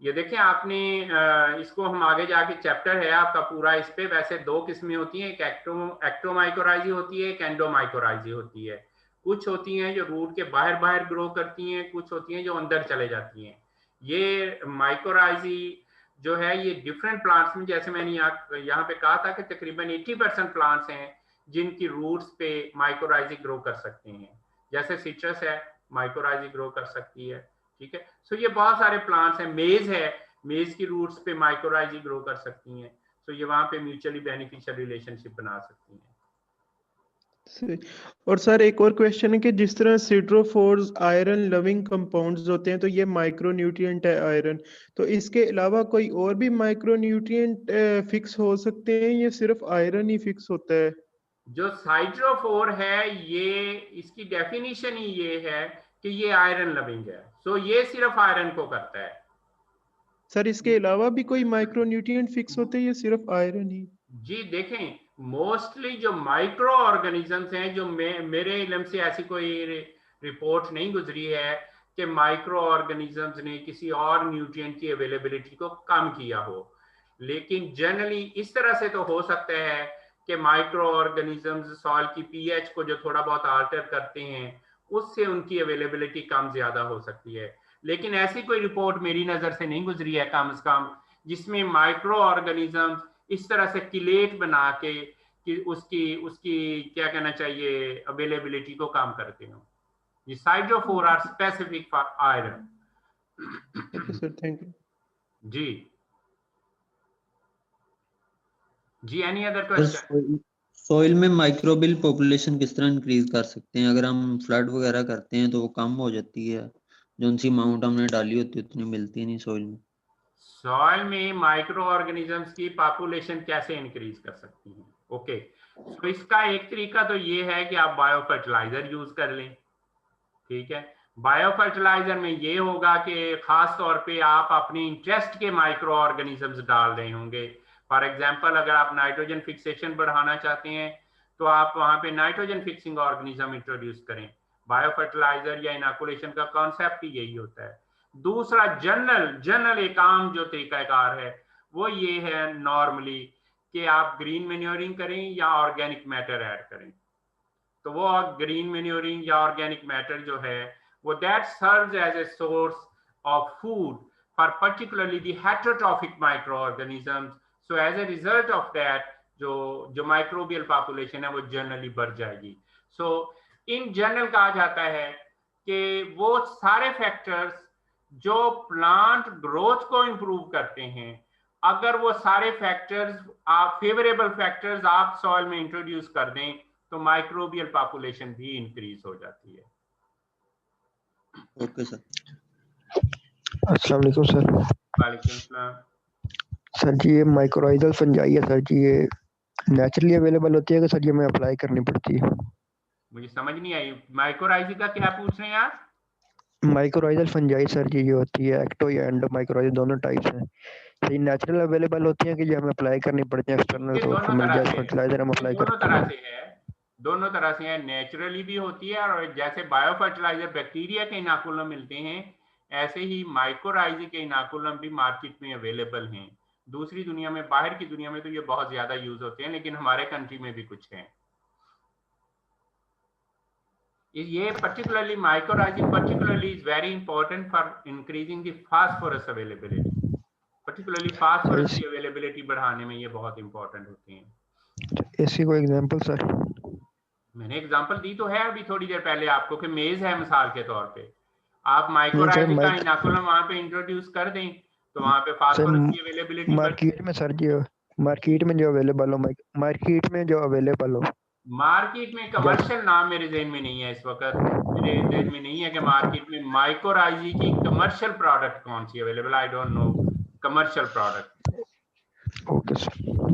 ये देखिए आपने इसको हम आगे जाके चैप्टर है आपका पूरा इस पे। वैसे दो किस्में होती हैं, एक एक्टोमाइकोराइजी होती है, एक एंडोमाइकोराइजी होती है। कुछ होती हैं जो रूट के बाहर ग्रो करती हैं, कुछ होती हैं जो अंदर चले जाती हैं। ये माइकोराइजी जो है ये डिफरेंट प्लांट्स में, जैसे मैंने यहाँ पे कहा था कि तकरीबन 80% प्लांट्स हैं जिनकी रूट्स पे माइकोराइजी ग्रो कर सकते हैं। जैसे सिट्रस है, माइकोराइजी ग्रो कर सकती है। ठीक है, सो ये बहुत सारे प्लांट्स हैं। मेज है, मेज की रूट्स पे माइकोराइजी ग्रो कर सकती हैं। सो ये वहां पे म्यूचुअली बेनिफिशियल रिलेशनशिप बना सकती हैं। सही। और सर एक और क्वेश्चन है कि जिस तरह सिड्रोफोर्स आयरन लविंग कंपाउंड्स होते हैं तो ये माइक्रोन्यूट्रिएंट है आयरन, तो इसके अलावा कोई और भी माइक्रोन्यूट्रिएंट फिक्स हो सकते हैं या सिर्फ आयरन ही फिक्स होता है? जो साइट्रोफोर है ये, इसकी डेफिनेशन ही ये है कि ये आयरन लविंग है, सो ये सिर्फ आयरन को करता है। सर इसके अलावा भी कोई माइक्रोन्यूट्रिएंट फिक्स होते हैं या सिर्फ आयरन ही? जी देखें, मोस्टली जो माइक्रो ऑर्गेनिजम्स हैं, जो मेरे इल्म से ऐसी कोई रिपोर्ट नहीं गुजरी है कि माइक्रो ऑर्गेनिजम्स ने किसी और न्यूट्रिएंट की अवेलेबिलिटी को कम किया हो, लेकिन जनरली इस तरह से तो हो सकता है कि माइक्रो ऑर्गेनिजम्स सॉइल की पीएच को जो थोड़ा बहुत आल्टर करते हैं उससे उनकी अवेलेबिलिटी कम ज्यादा हो सकती है, लेकिन ऐसी कोई रिपोर्ट मेरी नजर से नहीं गुजरी है कम से कम जिसमें माइक्रो ऑर्गेनिजम्स इस तरह से किलेट बना के कि उसकी उसकी क्या कहना चाहिए अवेलेबिलिटी को कम करते हो। The cytopore are specific for iron. Okay sir, thank you. जी जी, एनी अदर क्वेश्चन? सॉइल में माइक्रोबियल पॉपुलेशन किस तरह इंक्रीज कर सकते हैं? अगर हम फ्लड वगैरह करते हैं तो वो कम हो जाती है, जो सी अमाउंट हमने डाली होती है उतनी मिलती नहीं सॉइल में। सॉइल में माइक्रो ऑर्गेनिजम्स की पॉपुलेशन कैसे इंक्रीज कर सकती हैं? ओके, तो इसका एक तरीका तो ये है कि आप बायो फर्टिलाइजर यूज कर लें, ठीक है। बायो फर्टिलाइजर में ये होगा कि खास तौर पे आप अपने इंटरेस्ट के माइक्रो ऑर्गेनिजम्स डाल रहे होंगे। फॉर एग्जांपल, अगर आप नाइट्रोजन फिक्सेशन बढ़ाना चाहते हैं तो आप वहां पे नाइट्रोजन फिक्सिंग ऑर्गेनिज्म इंट्रोड्यूस करें। बायो फर्टिलाइजर या इनोकुलेशन का कॉन्सेप्ट ही यही होता है। दूसरा जनरल एक आम जो तरीकाकार है वो ये है नॉर्मली कि आप ग्रीन मैन्योरिंग करें या ऑर्गेनिक मैटर ऐड करें। तो वो ग्रीन मैन्योरिंग या ऑर्गेनिक मैटर जो है वो that serves as a source of food for particularly the heterotrophic micro organisms. So as a result of that जो माइक्रोबियल पॉपुलेशन है वो जनरली बढ़ जाएगी। सो इन जनरल कहा जाता है कि वो सारे फैक्टर्स जो प्लांट ग्रोथ को इंप्रूव करते हैं, अगर वो सारे फैक्टर्स आप फेवरेबल फैक्टर्स आप सॉइल में इंट्रोड्यूस कर दें तो माइक्रोबियल पॉपुलेशन भी इंक्रीज हो जाती है। Okay sir. अस्सलाम वालेकुम सर। वालेकुम सलाम। सर जी ये माइक्रोराइजल फंजाई है सर जी, ये नेचुरली अवेलेबल होती है कि सर जी हमें अप्लाई करनी पड़ती है? मुझे समझ नहीं आई, माइक्रोराइजी का क्या पूछ रहे हैं आप? माइक्रोराइजल फंजाई सर जी जो होती है एक्टो या एंडो माइक्रोराइजल दोनों टाइप्स हैं, तो ये नेचुरल अवेलेबल होती है कि जो हमें अप्लाई करनी पड़ती है एक्सटर्नल तौर पर मिल जाए फर्टिलाइजर हम अप्लाई दोनों करते तरह हैं? से है, दोनों तरह से है। नेचुरली भी होती है और जैसे बायो फर्टिलाइजर बैक्टीरिया के इनाकुलम मिलते हैं ऐसे ही माइक्रोराइजी के इनाकुलम भी मार्केट में अवेलेबल हैं। दूसरी दुनिया में, बाहर की दुनिया में तो ये बहुत ज्यादा यूज होते हैं, लेकिन हमारे कंट्री में भी कुछ हैं। ये particularly mycorrhizal particularly is very important for increasing the phosphorus availability, particularly phosphorus की availability बढ़ाने में ये बहुत important होते हैं। ऐसी कोई एग्जांपल सर? मैंने एग्जांपल दी तो है अभी थोड़ी देर पहले आपको कि मेज है मिसाल के तौर पे, आप माइक्रोराइजी का इनाकुलम वहां पे इंट्रोड्यूस कर दें तो वहां पे फास्फोरस की अवेलेबिलिटी मार्केट में सर जी, मार्केट में जो अवेलेबल हो, मार्केट में जो अवेलेबल हो, मार्केट में कमर्शियल नाम मेरे ज़हन में नहीं है इस वक्त, मेरे ज़हन में नहीं है कि मार्केट में माइक्रोराइजी की कमर्शियल प्रोडक्ट कौन सी available, I don't know commercial product. Okay sir.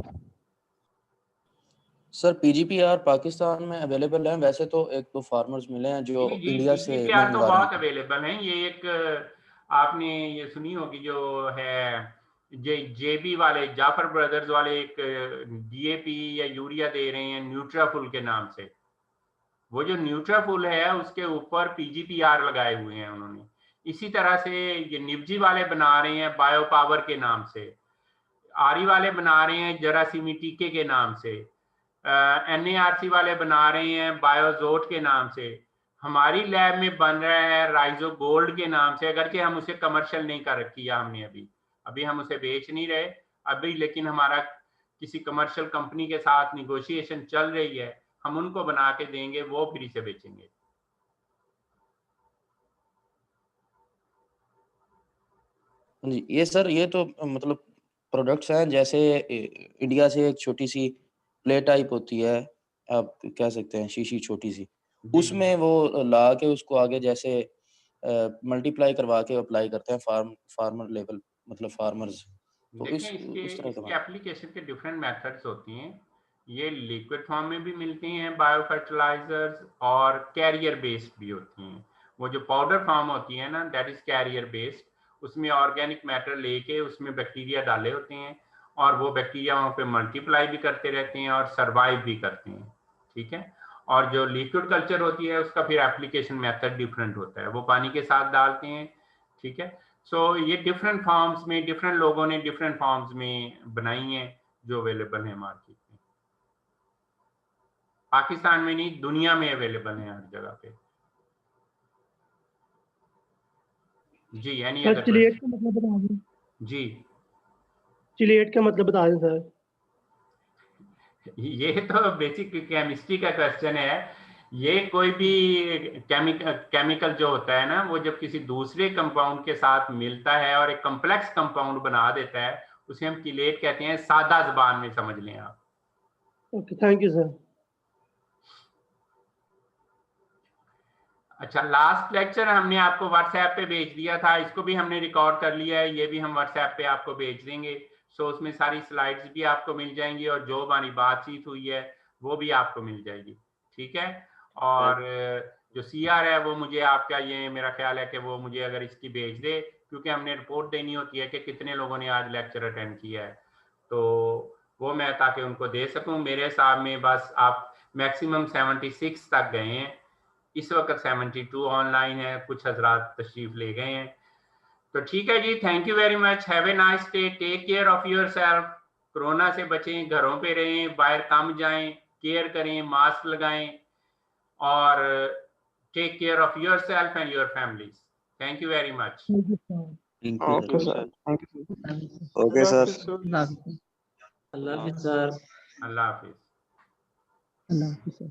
Sir PGPR Pakistan में अवेलेबल है? वैसे तो एक दो फार्मर्स मिले हैं जो इंडिया से पीजीपीआर तो बहुत अवेलेबल हैं। ये एक आपने ये सुनी होगी जो है जेबी वाले, जाफर ब्रदर्स वाले एक डीएपी या यूरिया दे रहे हैं न्यूट्राफुल के नाम से। वो जो न्यूट्राफुल है उसके ऊपर पीजीपीआर लगाए हुए हैं उन्होंने। इसी तरह से ये निब्जी वाले बना रहे हैं बायो पावर के नाम से, आरी वाले बना रहे हैं जरासीमी टीके के नाम से, एनएआरसी वाले बना रहे हैं बायोजोट के नाम से, हमारी लैब में बन रहा है राइजो गोल्ड के नाम से, अगर कि हम उसे कमर्शियल नहीं कर किया हमने अभी हम उसे बेच नहीं रहे अभी, लेकिन हमारा किसी कमर्शियल कंपनी के साथ निगोशिएशन चल रही है, हम उनको बना के देंगे, वो फ्री से बेचेंगे। जी ये सर, ये तो मतलब प्रोडक्ट्स हैं जैसे इंडिया से एक छोटी सी प्ले टाइप होती है आप कह सकते हैं शीशी छोटी सी, उसमें वो ला के उसको आगे जैसे मल्टीप्लाई करवा के अप्लाई करते हैं फार्मर लेवल, मतलब फार्मर्स, तो देखें उस तरह का इसके एप्लीकेशन के डिफरेंट मेथड्स होती हैं। ये लिक्विड फॉर्म में भी मिलती हैं बायो फर्टिलाइजर्स, और कैरियर बेस्ड भी होती हैं। वो जो पाउडर फॉर्म होती है ना, दैट इज कैरियर बेस्ड। उसमें ऑर्गेनिक मैटर लेके उसमें बैक्टीरिया डाले होते हैं, और वो बैक्टीरिया वहाँ पे मल्टीप्लाई भी करते रहते हैं और सर्वाइव भी करते हैं, ठीक है। और जो लिक्विड कल्चर होती है उसका फिर एप्लीकेशन मेथड डिफरेंट होता है, वो पानी के साथ डालते हैं, ठीक है। सो ये डिफरेंट फॉर्म्स में, डिफरेंट लोगों ने डिफरेंट फॉर्म्स में बनाई हैं जो अवेलेबल है मार्केट में। पाकिस्तान में नहीं, दुनिया में अवेलेबल है हर जगह पे। जी, एनी अदर चिलिएट का मतलब बता दें। जी, चिलिएट का मतलब बता दें सर। ये तो बेसिक केमिस्ट्री का क्वेश्चन है। ये कोई भी केमिकल जो होता है ना, वो जब किसी दूसरे कंपाउंड के साथ मिलता है और एक कॉम्प्लेक्स कंपाउंड बना देता है, उसे हम किलेट कहते हैं। सादा जुबान में समझ लें आप। Okay, thank you sir. अच्छा, लास्ट लेक्चर हमने आपको व्हाट्सएप पे भेज दिया था, इसको भी हमने रिकॉर्ड कर लिया है, ये भी हम व्हाट्सएप पे आपको भेज देंगे। सो उसमें सारी स्लाइड्स भी आपको मिल जाएंगी, और जो हमारी बातचीत हुई है वो भी आपको मिल जाएगी, ठीक है। और जो सीआर है वो मुझे आपका, ये मेरा ख्याल है कि वो मुझे अगर इसकी भेज दे, क्योंकि हमने रिपोर्ट देनी होती है कि कितने लोगों ने आज लेक्चर अटेंड किया है, तो वो मैं ताकि उनको दे सकूं। मेरे हिसाब में बस आप मैक्सिमम 76 तक गए हैं, इस वक्त 72 ऑनलाइन है, कुछ हजरात तशरीफ ले गए हैं। तो ठीक है जी, thank you very much, have a nice day, take care of yourself. Corona से बचें, घरों पे रहें, बाहर कम जाएं, केयर करें, मास्क लगाएं, और take care of yourself and your families. Thank you very much. Okay sir, thank you. Okay sir, अल्लाह हाफिज सर। अल्लाह हाफिज। अल्लाह हाफिज सर।